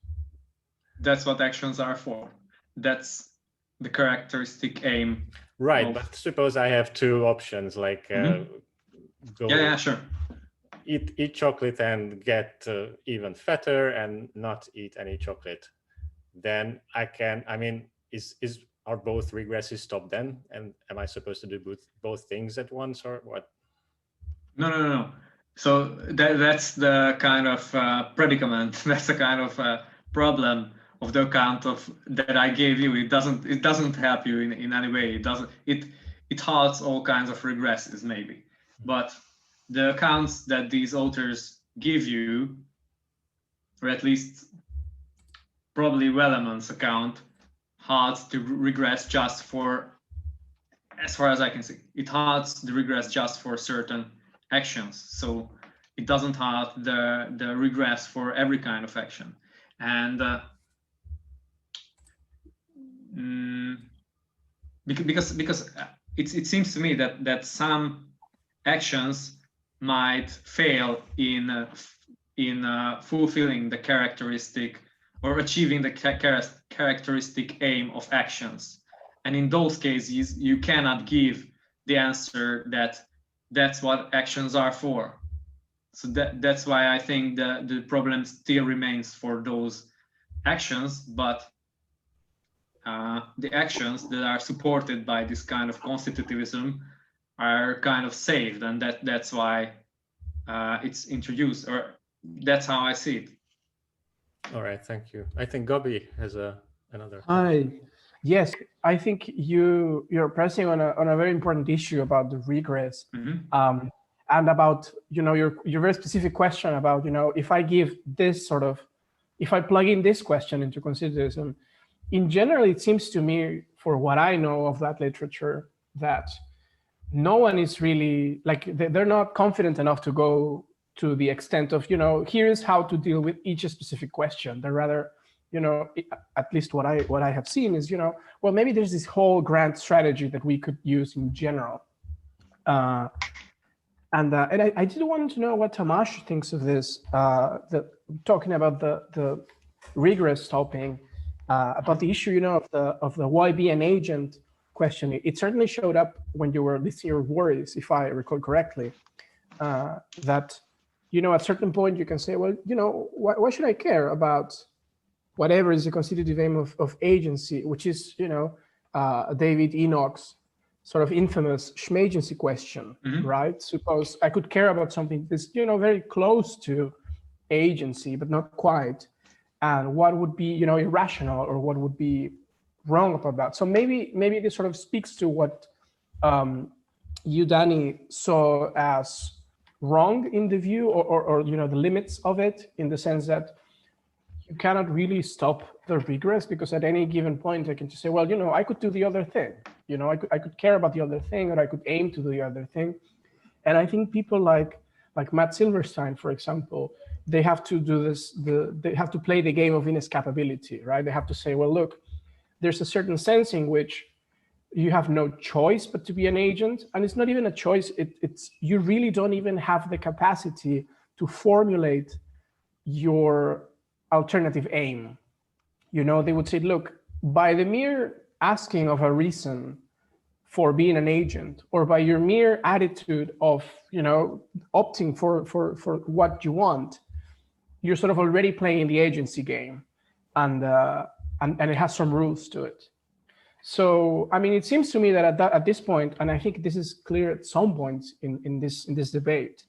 that's what actions are for. That's the characteristic aim. Right, but suppose I have two options, like go sure. Eat chocolate and get even fatter, and not eat any chocolate. Then I can. I mean, are both regresses stopped then? And am I supposed to do both things at once, or what? No. So that's the kind of predicament. That's the kind of problem of the account of that I gave you. It doesn't help you in any way. It halts all kinds of regresses maybe, but the accounts that these authors give you, or at least probably Welleman's account, halts the regress just for, as far as I can see, it halts the regress just for certain actions. So it doesn't halt the regress for every kind of action. And because it seems to me that some actions might fail in in fulfilling the characteristic or achieving the characteristic aim of actions. And in those cases, you cannot give the answer that that's what actions are for. So that's why I think the problem still remains for those actions, but the actions that are supported by this kind of constitutivism are kind of saved, and that's why it's introduced, or that's how I see it. All right, thank you. I think Gabi has another. Hi. Yes, I think you're pressing on a very important issue about the regress, and about your very specific question about if I give this sort of, if I plug in this question into constitutivism, in general, it seems to me, for what I know of that literature, that no one is really like they're not confident enough to go to the extent of here's how to deal with each specific question. They're rather at least what I have seen is well, maybe there's this whole grand strategy that we could use in general, and I did want to know what Tamás thinks of this. Talking about the regress topic, about the issue of the why be an agent question. It certainly showed up when you were listing your worries, if I recall correctly, that at certain point you can say, well, why should I care about whatever is the constitutive aim of agency, which is David Enoch's sort of infamous schmagency question, right? Suppose I could care about something that's very close to agency but not quite, and what would be irrational or what would be wrong about that. So maybe this sort of speaks to what you, Danny, saw as wrong in the view, or the limits of it, in the sense that you cannot really stop the regress, because at any given point I can just say, well, I could do the other thing. I could care about the other thing, or I could aim to do the other thing. And I think people like Matt Silverstein, for example, they have to do this. They have to play the game of inescapability, right? They have to say, well, look, there's a certain sense in which you have no choice but to be an agent, and it's not even a choice. It's you really don't even have the capacity to formulate your alternative aim. They would say, look, by the mere asking of a reason for being an agent, or by your mere attitude of opting for what you want, you're sort of already playing the agency game, and it has some rules to it. So I mean, it seems to me that at this point, and I think this is clear at some points in this debate,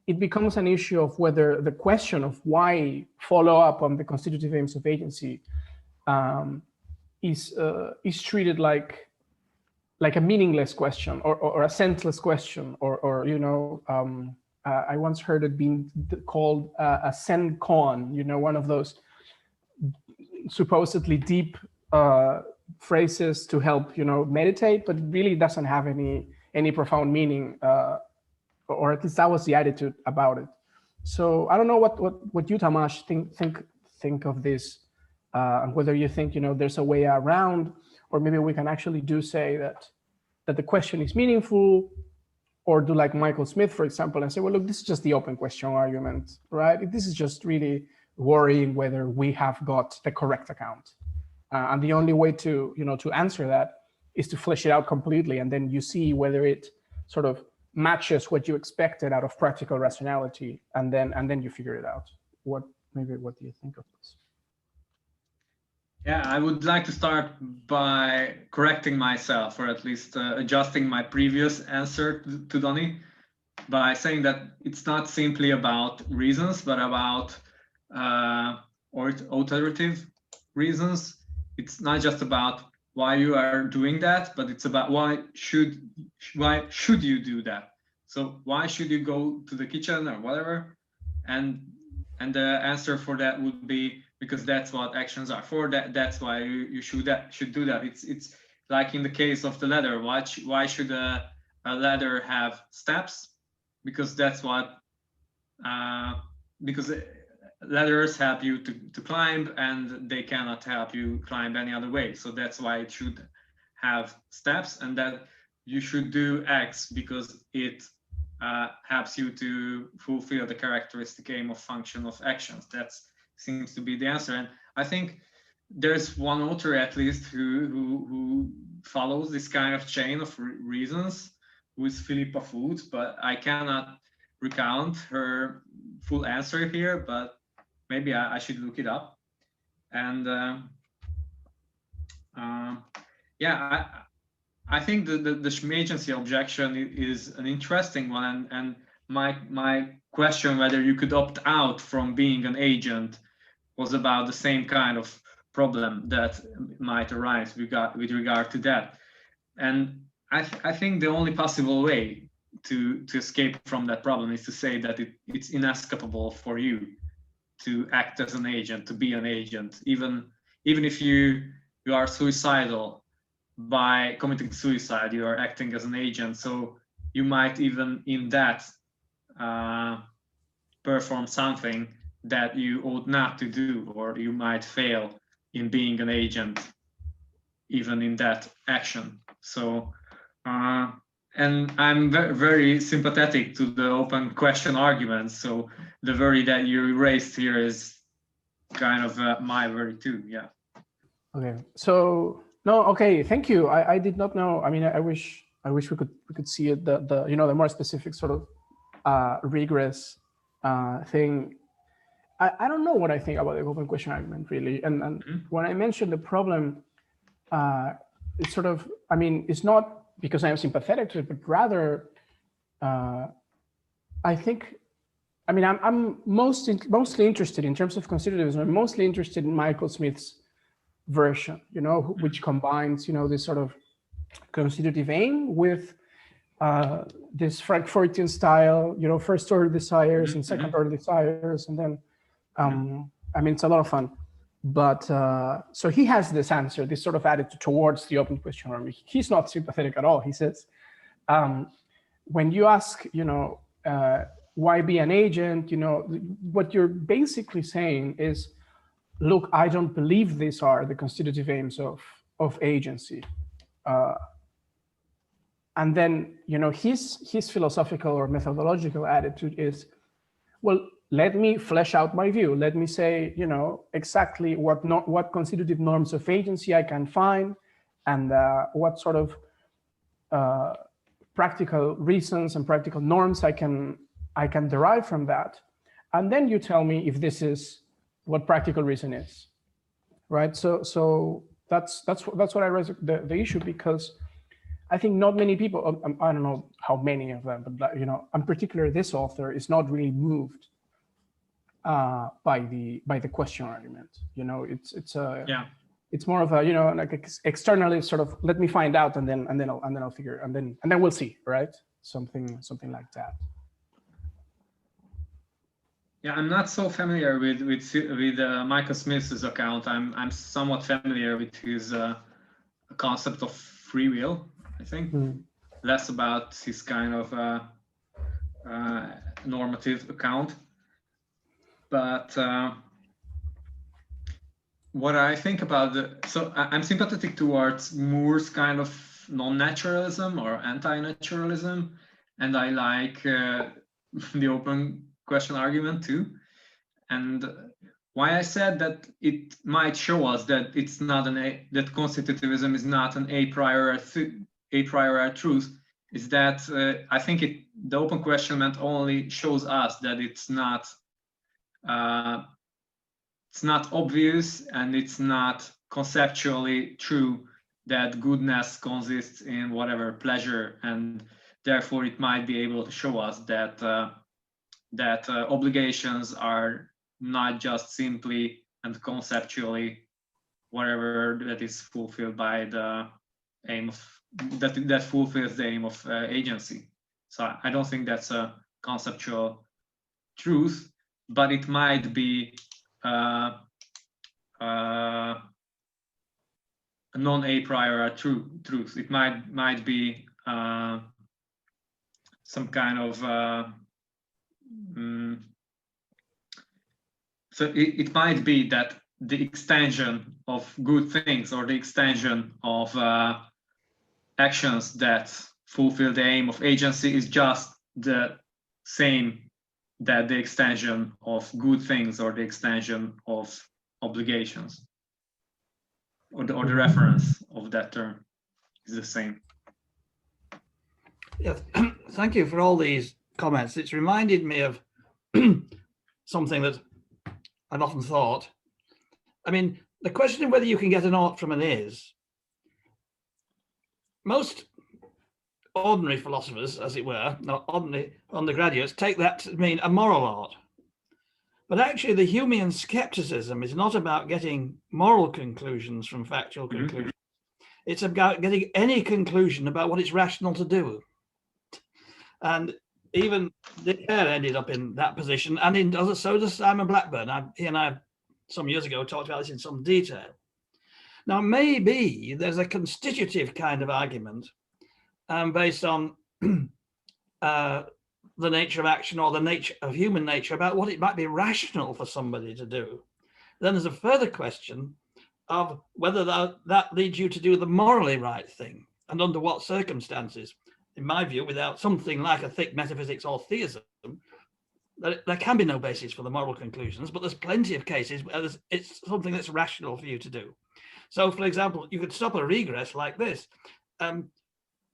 it becomes an issue of whether the question of why follow up on the constitutive aims of agency is treated like a meaningless question, or a senseless question, or I once heard it being called a Zen koan, one of those supposedly deep phrases to help meditate, but it really doesn't have any profound meaning, or at least that was the attitude about it. So I don't know what you, Tamás, think of this, and whether you think there's a way around, or maybe we can actually do say that the question is meaningful, or do like Michael Smith, for example, and say, well, look, this is just the open question argument, right? This is just really worrying whether we have got the correct account, and the only way to answer that is to flesh it out completely, and then you see whether it sort of matches what you expected out of practical rationality, and then you figure it out. What do you think of this? Yeah, I would like to start by correcting myself, or at least adjusting my previous answer to Donny, by saying that it's not simply about reasons, but about authoritative reasons. It's not just about why you are doing that, but it's about why should you do that. So why should you go to the kitchen or whatever? And the answer for that would be because that's what actions are for. That's why you should do that. It's like in the case of the ladder. Why should a ladder have steps? Because that's what because ladders help you to climb, and they cannot help you climb any other way. So that's why it should have steps, and that you should do X because it helps you to fulfill the characteristic aim of function of actions. That seems to be the answer. And I think there's one author at least who follows this kind of chain of reasons, who is Philippa Foot, but I cannot recount her full answer here, but maybe I should look it up. And yeah, I think the agency objection is an interesting one, and my question whether you could opt out from being an agent was about the same kind of problem that might arise with regard to that. And I think the only possible way to escape from that problem is to say that it's inescapable for you to act as an agent, to be an agent, even if you are suicidal. By committing suicide, you are acting as an agent. So you might even in that perform something that you ought not to do, or you might fail in being an agent, even in that action. So, and I'm very sympathetic to the open question arguments. So the worry that you raised here is kind of my worry too. Yeah. Okay. So no. Okay. Thank you. I did not know. I mean, I wish we could see it. The the more specific sort of regress thing. I don't know what I think about the open question argument really. And when I mentioned the problem, it's sort of, I mean, it's not because I am sympathetic to it, but rather, I think, I mean, I'm mostly interested in terms of constitutivism. I'm mostly interested in Michael Smith's version, which combines, this sort of constitutive aim with this Frankfurtian style, first order desires and second order desires, and then, I mean, it's a lot of fun. But so he has this answer, this sort of attitude towards the open question argument. He's not sympathetic at all. He says, when you ask, why be an agent, what you're basically saying is, look, I don't believe these are the constitutive aims of agency. And then, his philosophical or methodological attitude is, well, let me flesh out my view. Let me say, exactly what constitutive norms of agency I can find, and what sort of practical reasons and practical norms I can derive from that. And then you tell me if this is what practical reason is, right? So that's what I raise the issue, because I think not many people, I don't know how many of them, but in particular, this author is not really moved by the question argument. It's more of a like externally sort of, let me find out and then I'll figure, and then we'll see, right? Something like that. Yeah, I'm not so familiar with Michael Smith's account. I'm somewhat familiar with his concept of free will, I think. Less about his kind of normative account. But what I think about so I'm sympathetic towards Moore's kind of non-naturalism or anti-naturalism, and I like the open question argument too. And why I said that it might show us that it's not that constitutivism is not an a priori truth is that I think the open questionment only shows us that it's not obvious and it's not conceptually true that goodness consists in whatever pleasure, and therefore it might be able to show us that obligations are not just simply and conceptually whatever that is fulfilled by the aim of that fulfills the aim of agency. So I don't think that's a conceptual truth, but it might be a non-a priori truth. It might be some kind of so it might be that the extension of good things or the extension of actions that fulfill the aim of agency is just the same that the extension of good things or the extension of obligations, or the reference of that term is the same. Yeah, thank you for all these comments. It's reminded me of something that I've often thought. I mean, the question of whether you can get an ought from an is, most ordinary philosophers, as it were, not ordinary undergraduates, take that to mean a moral ought. But actually, the Humean skepticism is not about getting moral conclusions from factual conclusions. It's about getting any conclusion about what it's rational to do. And even Dick Hare ended up in that position, and so does Simon Blackburn. He and I, some years ago, talked about this in some detail. Now, maybe there's a constitutive kind of argument based on the nature of action or the nature of human nature about what it might be rational for somebody to do. Then there's a further question of whether that leads you to do the morally right thing and under what circumstances. In my view, without something like a thick metaphysics or theism, there can be no basis for the moral conclusions, but there's plenty of cases where it's something that's rational for you to do. So, for example, you could stop a regress like this.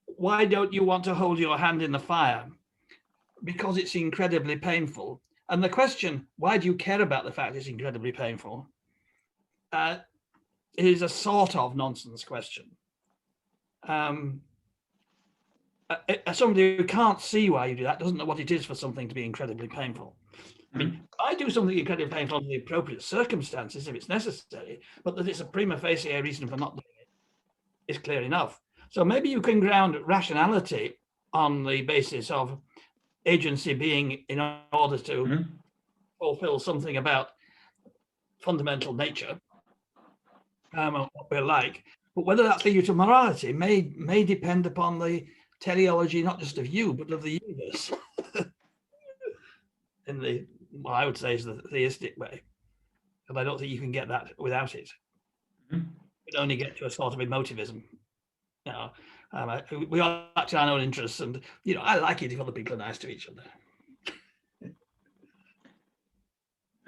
Why don't you want to hold your hand in the fire? Because it's incredibly painful. And the question, why do you care about the fact it's incredibly painful, is a sort of nonsense question. Somebody who can't see why you do that doesn't know what it is for something to be incredibly painful. I mean, I do something incredibly painful under the appropriate circumstances if it's necessary, but that it's a prima facie reason for not doing it is clear enough. So maybe you can ground rationality on the basis of agency being in order to fulfill something about fundamental nature, what we're like. But whether that's lead you to morality may depend upon the teleology, not just of you, but of the universe. In the, what I would say is the theistic way. And I don't think you can get that without it. You can only get to a sort of emotivism. You know, we all act our own interests, and you know, I like it if other people are nice to each other.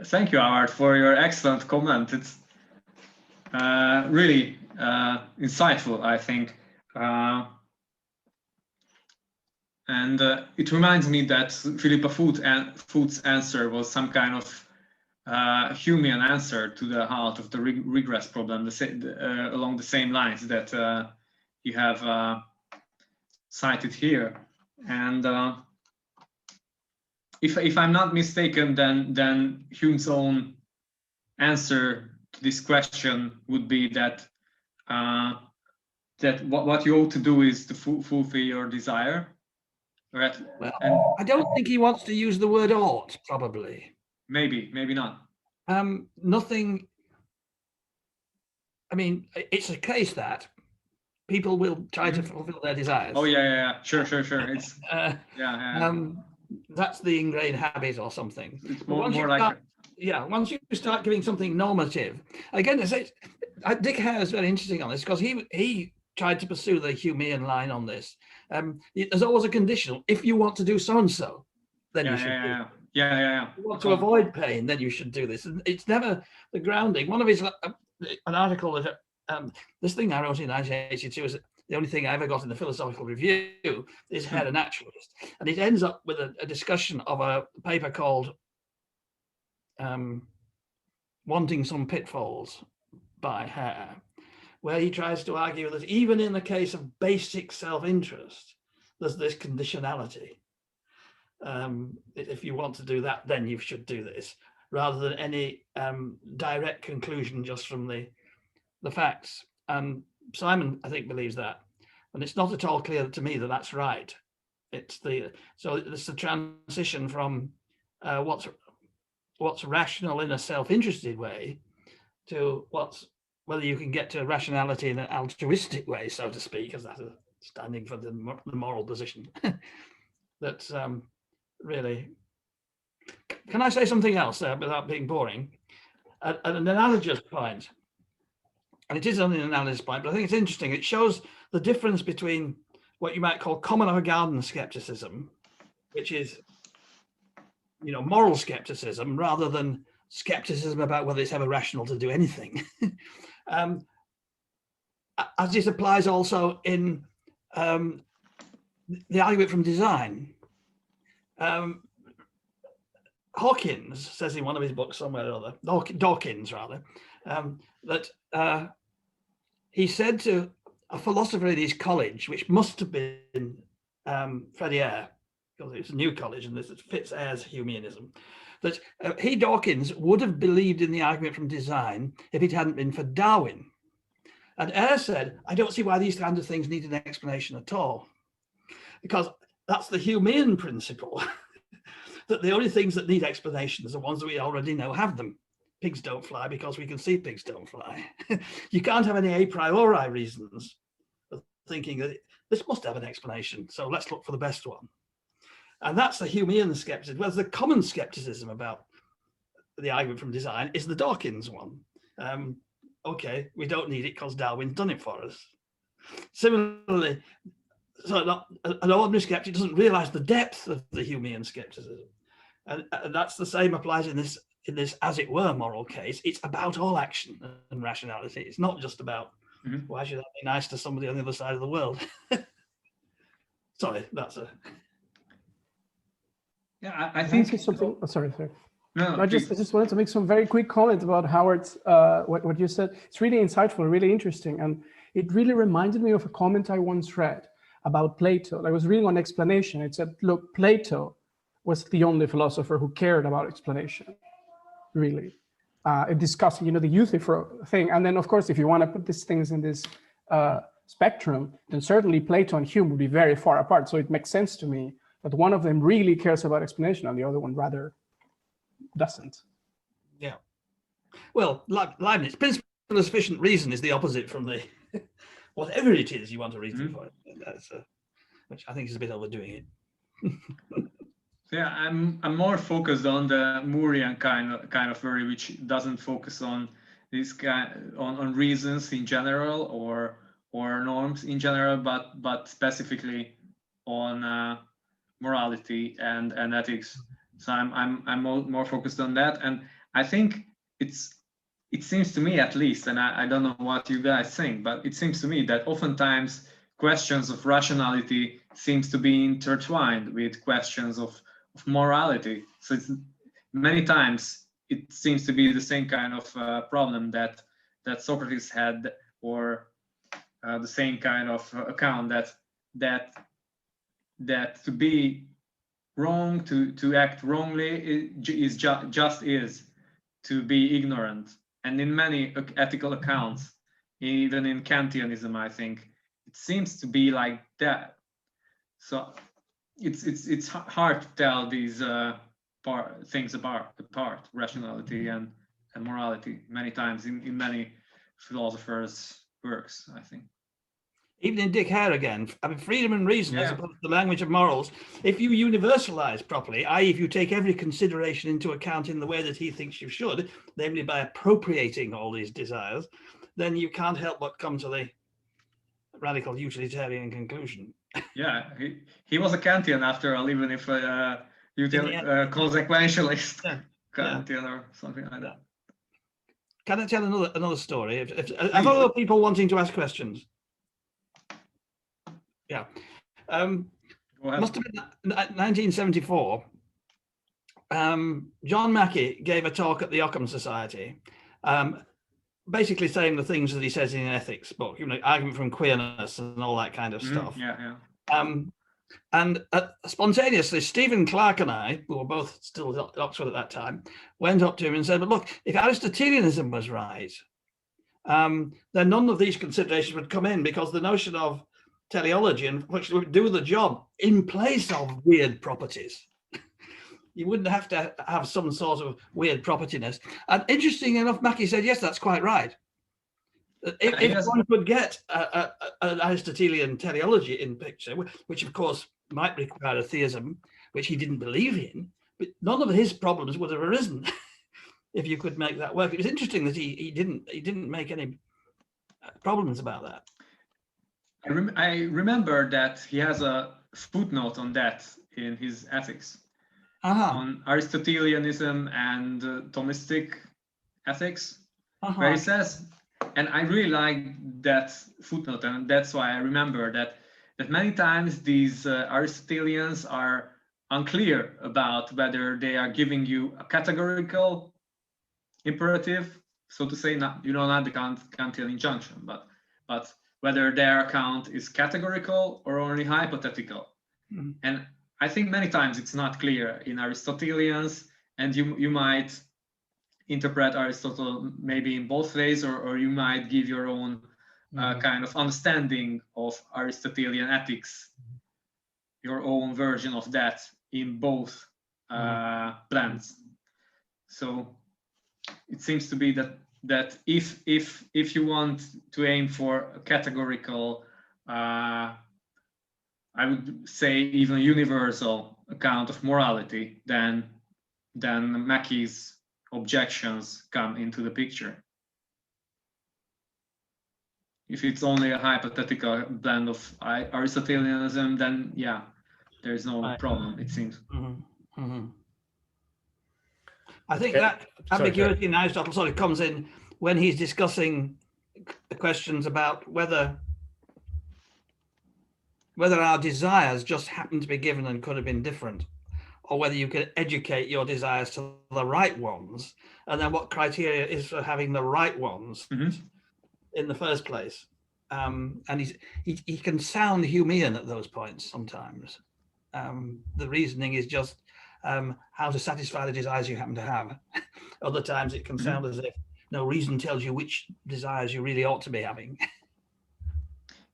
Thank you, Howard, for your excellent comment. It's really insightful, I think. And it reminds me that Philippa Foot's answer was some kind of Humean answer to the heart of the regress problem, along the same lines that you have cited here. And if I'm not mistaken, then Hume's own answer to this question would be that what you ought to do is to fulfill your desire. Right. Well, I don't think he wants to use the word ought, probably. Maybe not. Nothing. I mean, it's a case that people will try to fulfill their desires. Oh yeah. Sure. It's that's the ingrained habit or something. It's more like once you start giving something normative, again, Dick Hare is very interesting on this because he tried to pursue the Humean line on this. There's always a conditional. If you want to do so and so, then you should do it. Yeah. If you want to avoid pain, then you should do this. And it's never the grounding. One of his an article that this thing I wrote in 1982 is the only thing I ever got in the Philosophical Review is Hare a Naturalist, and it ends up with a discussion of a paper called "Wanting Some Pitfalls" by Hare, where he tries to argue that even in the case of basic self-interest, there's this conditionality. If you want to do that, then you should do this, rather than any direct conclusion just from the facts. And Simon, I think, believes that. And it's not at all clear to me that that's right. It's the transition from what's rational in a self-interested way to whether you can get to rationality in an altruistic way, so to speak, as that's standing for the moral position. That's really. Can I say something else without being boring? At an analogous point, and it is only an analogous point, but I think it's interesting. It shows the difference between what you might call common or garden skepticism which is, moral skepticism rather than skepticism about whether it's ever rational to do anything. As this applies also in the argument from design. Hawkins says in one of his books somewhere or other, Dawkins rather, that he said to a philosopher in his college, which must have been Freddie Eyre, because it's a new college and this fits Eyre's Humeanism, that he, Dawkins, would have believed in the argument from design if it hadn't been for Darwin. And Eyre said, I don't see why these kinds of things need an explanation at all, because that's the Humean principle, that the only things that need explanations are ones that we already know have them. Pigs don't fly because we can see pigs don't fly. You can't have any a priori reasons for thinking that this must have an explanation, so let's look for the best one. And that's the Humean skepticism. Whereas the common skepticism about the argument from design is the Dawkins one. Okay, we don't need it because Darwin's done it for us. Similarly, so an ordinary skeptic doesn't realize the depth of the Humean skepticism. And that's the same applies in this, as it were, moral case. It's about all action and rationality. It's not just about, why should I be nice to somebody on the other side of the world? Sorry, that's a... Yeah, I think... something... Oh, sorry. No, I just wanted to make some very quick comment about Howard's, what you said. It's really insightful, really interesting. And it really reminded me of a comment I once read about Plato. I was reading on explanation. It said, look, Plato was the only philosopher who cared about explanation, really. Discussing, the Euthyphro thing. And then, of course, if you want to put these things in this spectrum, then certainly Plato and Hume would be very far apart. So it makes sense to me that one of them really cares about explanation and the other one rather doesn't. Yeah. Well, Leibniz, principle of sufficient reason is the opposite from the whatever it is you want a reason for it. That's which I think is a bit overdoing it. Yeah, I'm more focused on the Moorean kind of theory, which doesn't focus on this on reasons in general or norms in general, but specifically on morality and ethics. So I'm more focused on that, and I think it seems to me, at least, and I don't know what you guys think, but it seems to me that oftentimes questions of rationality seems to be intertwined with questions of morality. So it's many times it seems to be the same kind of problem that Socrates had, or the same kind of account that to be wrong, to act wrongly is just to be ignorant. And in many ethical accounts, even in Kantianism, I think it seems to be like that. So it's hard to tell these things apart, rationality and morality, many times in many philosophers' works, I think. Even in Dick Hare again, I mean, freedom and reason, as opposed to the language of morals, if you universalize properly, i.e. if you take every consideration into account in the way that he thinks you should, namely by appropriating all these desires, then you can't help but come to the radical utilitarian conclusion. Yeah, he was a Kantian after all, even if consequentialist Kantian or something like that. Can I tell another story? I've got other people wanting to ask questions. Yeah, must have been 1974. John Mackey gave a talk at the Occam Society, basically saying the things that he says in an ethics book, argument from queerness and all that kind of stuff. And spontaneously, Stephen Clark and I, who were both still at Oxford at that time, went up to him and said, but look, if Aristotelianism was right, then none of these considerations would come in, because the notion of teleology, and which would do the job in place of weird properties. You wouldn't have to have some sort of weird propertiness. And interesting enough, Mackey said, yes, that's quite right. If one could get an Aristotelian teleology in picture, which of course might require a theism, which he didn't believe in, but none of his problems would have arisen if you could make that work. It was interesting that he didn't make any problems about that. I remember that he has a footnote on that in his Ethics Uh-huh. on Aristotelianism and Thomistic ethics, Uh-huh. where he says, and I really like that footnote, and that's why I remember that many times these Aristotelians are unclear about whether they are giving you a categorical imperative, so to say, not the Kantian injunction, but whether their account is categorical or only hypothetical. Mm. And I think many times it's not clear in Aristotelians, and you might interpret Aristotle maybe in both ways, or you might give your own kind of understanding of Aristotelian ethics, your own version of that in both plans. So it seems to be that if you want to aim for a categorical, I would say even universal account of morality, then Mackey's objections come into the picture. If it's only a hypothetical blend of Aristotelianism, then yeah, there's no problem, it seems. I think that ambiguity in Aristotle sort of comes in when he's discussing the questions about whether our desires just happen to be given and could have been different, or whether you can educate your desires to the right ones, and then what criteria is for having the right ones in the first place. And he can sound Humean at those points sometimes. The reasoning is just how to satisfy the desires you happen to have. Other times it can sound as if no reason tells you which desires you really ought to be having.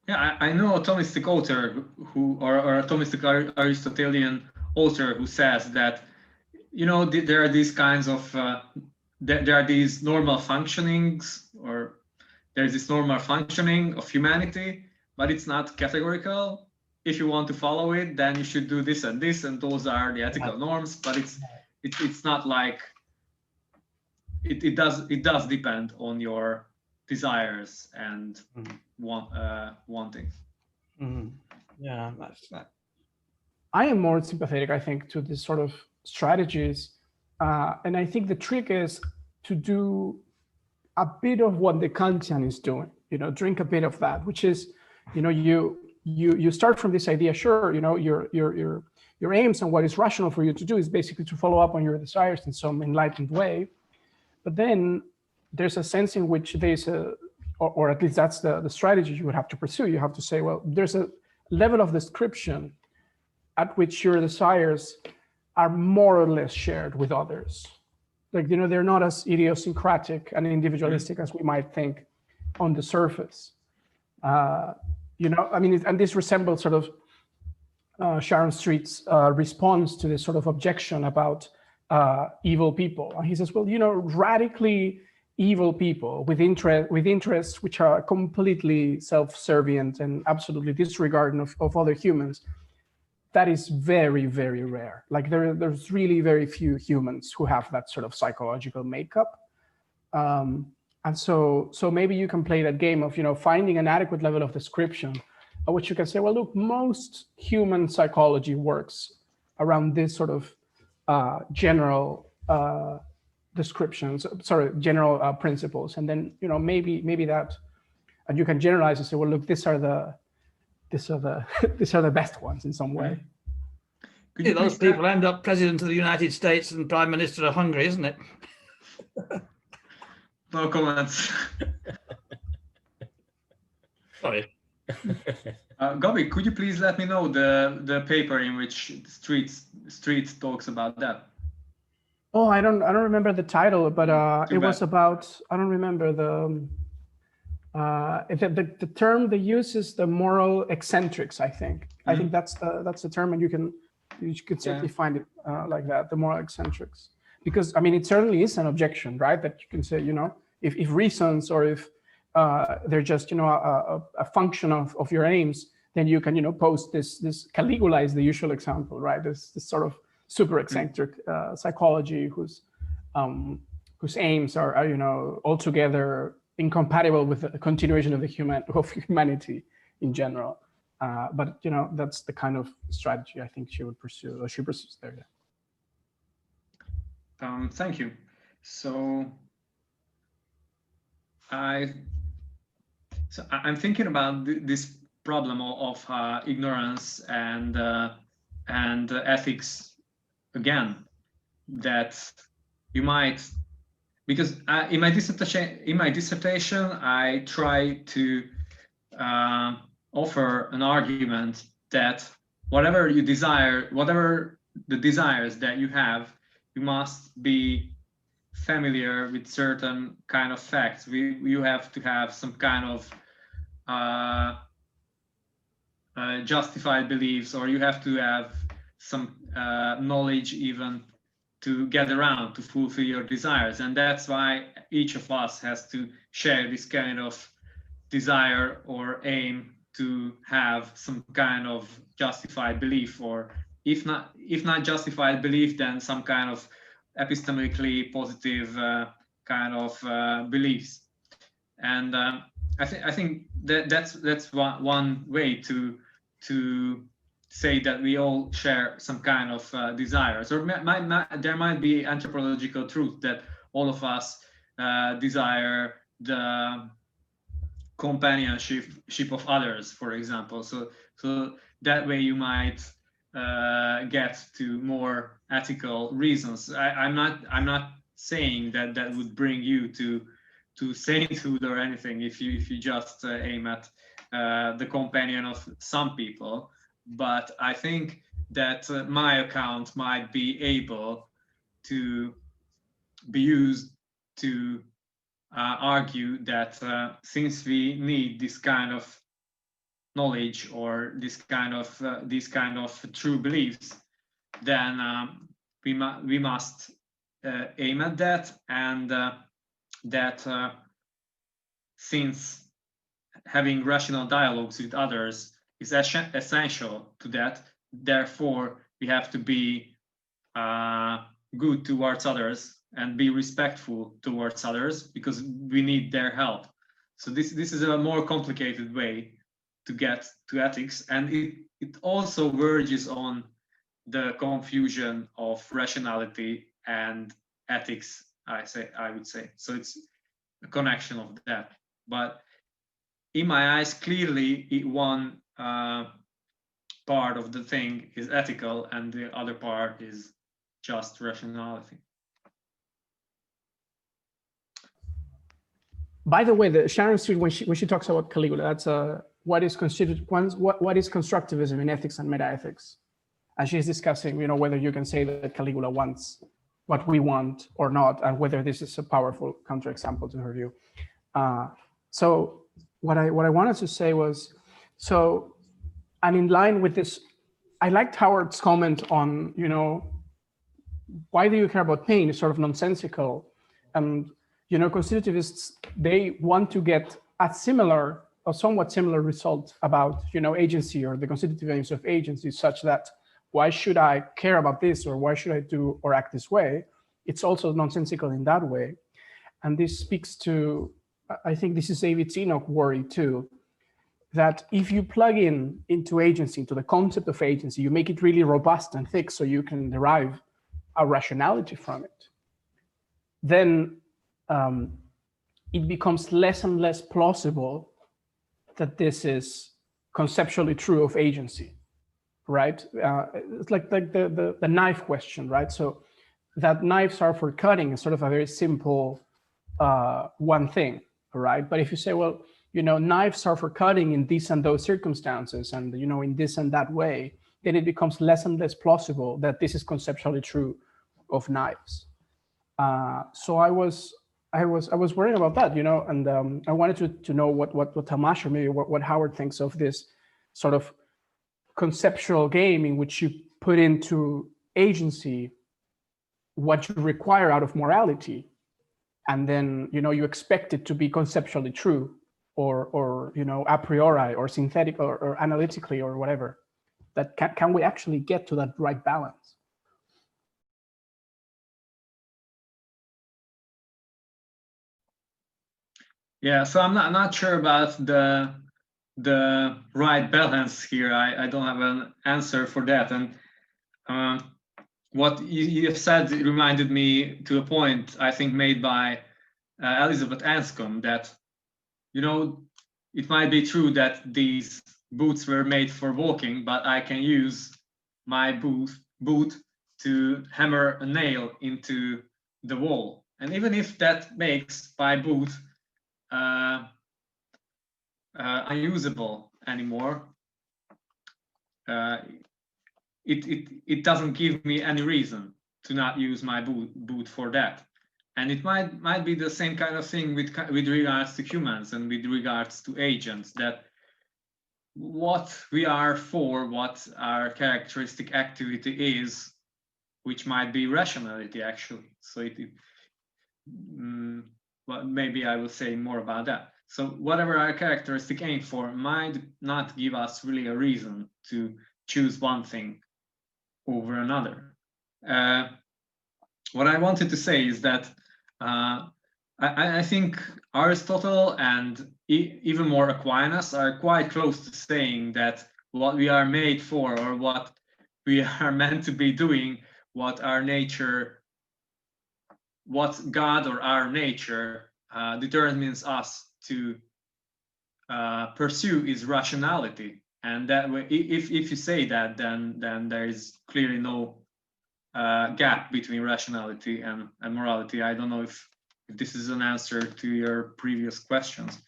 Yeah, I know a Thomistic author or a Thomistic Aristotelian author who says that, there are these kinds of, there are these normal functionings, or there's this normal functioning of humanity, but it's not categorical. If you want to follow it, then you should do this, and those are the ethical norms. But it's not like it does depend on your desires and wanting. Yeah, that's that. I am more sympathetic, I think, to this sort of strategies, and I think the trick is to do a bit of what the Kantian is doing. Drink a bit of that, which is, you start from this idea. Sure, your aims and what is rational for you to do is basically to follow up on your desires in some enlightened way. But then there's a sense in which there's or at least that's the strategy you would have to pursue. You have to say, well, there's a level of description at which your desires are more or less shared with others. Like, they're not as idiosyncratic and individualistic as we might think on the surface. And this resembles sort of Sharon Street's response to this sort of objection about evil people. And he says, well, radically evil people with interests which are completely self-servient and absolutely disregarding of other humans, that is very, very rare. Like there's really very few humans who have that sort of psychological makeup. And so maybe you can play that game of, finding an adequate level of description, at which you can say, well, look, most human psychology works around this sort of general general principles. And then, maybe that, and you can generalize and say, well, look, these are the best ones in some way. Those people end up president of the United States and prime minister of Hungary, isn't it? No comments. Sorry. Gabi, could you please let me know the paper in which Street talks about that? Oh, I don't remember the title, but it was about, I don't remember the term they use is the moral eccentrics, I think. I think that's the term, and you can certainly find it like that, the moral eccentrics. Because, it certainly is an objection, right? That you can say, if reasons or if they're just, a function of your aims, then you can, post this Caligula is the usual example, right? This sort of super eccentric psychology whose aims are altogether incompatible with the continuation of humanity in general. But that's the kind of strategy I think she would pursue, or she pursues there. Yeah. Thank you. So I'm thinking about this problem of ignorance and ethics again. That you might, because in my dissertation, I try to offer an argument that whatever you desire, whatever the desires that you have, you must be familiar with certain kind of facts. You have to have some kind of justified beliefs, or you have to have some knowledge even to get around to fulfill your desires. And that's why each of us has to share this kind of desire or aim to have some kind of justified belief, or if not justified belief, then some kind of epistemically positive kind of beliefs. And I think that's one way to say that we all share some kind of desires, or there might be anthropological truth that all of us desire the companionship of others, for example. So that way you might get to more ethical reasons. I'm not saying that would bring you to sainthood or anything if you just aim at the companion of some people. But I think that my account might be able to be used to argue that since we need this kind of knowledge or these kind of true beliefs, then we must aim at that, and that since having rational dialogues with others is essential to that, therefore we have to be good towards others and be respectful towards others, because we need their help. So this is a more complicated way to get to ethics, and it also verges on the confusion of rationality and ethics, I would say. So it's a connection of that. But in my eyes, clearly one part of the thing is ethical and the other part is just rationality. By the way, Sharon Street, when she talks about Caligula, that's what is constructivism in ethics and metaethics, and she's discussing, whether you can say that Caligula wants what we want or not, and whether this is a powerful counterexample to her view. So what I wanted to say was, and in line with this, I liked Howard's comment on, why do you care about pain? It's sort of nonsensical. And constitutivists, they want to get a similar or somewhat similar result about, agency or the constitutive aims of agency, such that why should I care about this, or why should I do or act this way? It's also nonsensical in that way. And this speaks to, I think this is David Enoch worry too, that if you plug into agency, into the concept of agency, you make it really robust and thick so you can derive a rationality from it, then it becomes less and less plausible that this is conceptually true of agency, right? It's like the knife question, right? So that knives are for cutting is sort of a very simple one thing, right? But if you say, well, knives are for cutting in these and those circumstances, and in this and that way, then it becomes less and less plausible that this is conceptually true of knives. So I was worried about that, and I wanted to know what Tamás, or maybe what Howard thinks of this sort of conceptual game in which you put into agency what you require out of morality, and then you expect it to be conceptually true, or a priori, or synthetic, or analytically, or whatever. That can we actually get to that right balance? Yeah, so I'm not sure about the the right balance here. I don't have an answer for that. And what you have said reminded me to a point, I think, made by Elizabeth Anscombe, that, you know, it might be true that these boots were made for walking, but I can use my boot to hammer a nail into the wall. And even if that makes my boot unusable anymore, it doesn't give me any reason to not use my boot for that. And it might be the same kind of thing with regards to humans and with regards to agents, that what we are for, what our characteristic activity is, which might be rationality actually. So well, maybe I will say more about that. So whatever our characteristic aim for might not give us really a reason to choose one thing over another. What I wanted to say is that I think Aristotle and even more Aquinas are quite close to saying that what we are made for, or what we are meant to be doing, what our nature, what God or our nature determines us to pursue is rationality. And that way, if you say that, then there is clearly no gap between rationality and morality. I don't know if this is an answer to your previous questions,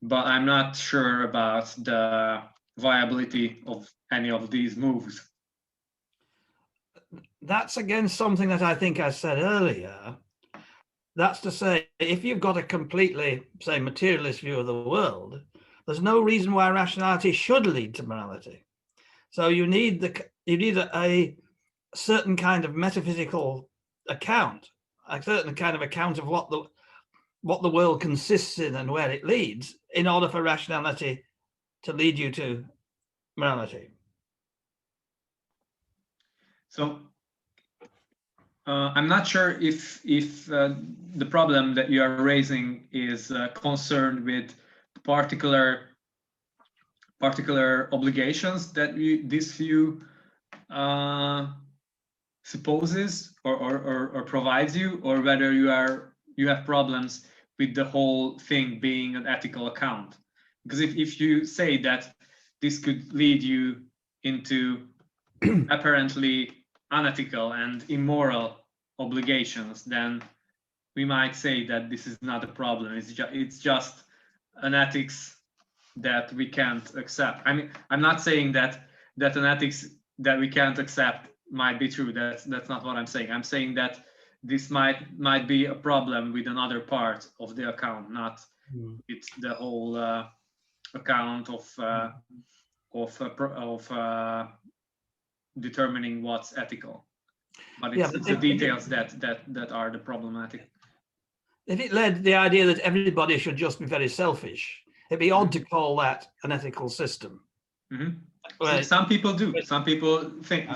but I'm not sure about the viability of any of these moves. That's again something that I think I said earlier. That's to say, if you've got a completely, say, materialist view of the world, there's no reason why rationality should lead to morality. So you need a certain kind of metaphysical account, a certain kind of account of what the world consists in and where it leads, in order for rationality to lead you to morality. So I'm not sure if the problem that you are raising is concerned with particular obligations that this view supposes or provides you, or whether you have problems with the whole thing being an ethical account. Because if you say that this could lead you into apparently unethical and immoral obligations, then we might say that this is not a problem. It's just an ethics that we can't accept. I mean, I'm not saying that an ethics that we can't accept might be true. That's not what I'm saying. I'm saying that this might be a problem with another part of the account, not it's the whole account of determining what's ethical. But it's the details that are the problematic. If it led the idea that everybody should just be very selfish, it'd be odd to call that an ethical system. Mm-hmm. Well, some people do. Some people think,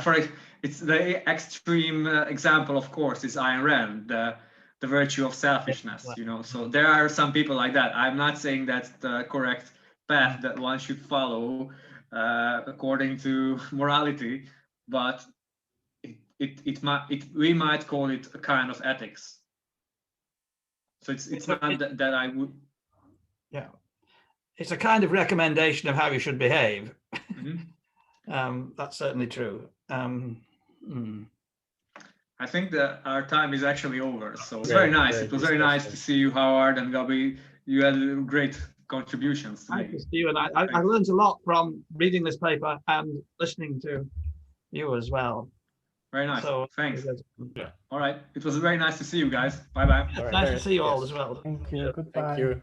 it's the extreme example, of course, is Ayn Rand, the virtue of selfishness. You know, so there are some people like that. I'm not saying that's the correct path that one should follow according to morality, but we might call it a kind of ethics. So it's not that I would. Yeah, it's a kind of recommendation of how you should behave. Mm-hmm. That's certainly true. I think that our time is actually over. So it's very nice. It was very nice to see you, Howard and Gabi. You had great contributions to Thank you, Steve. And I learned a lot from reading this paper and listening to you as well. Very nice. So, thanks. Yeah. All right. It was very nice to see you guys. Bye-bye. Nice to see you all as well. Thank you. Goodbye. Thank you.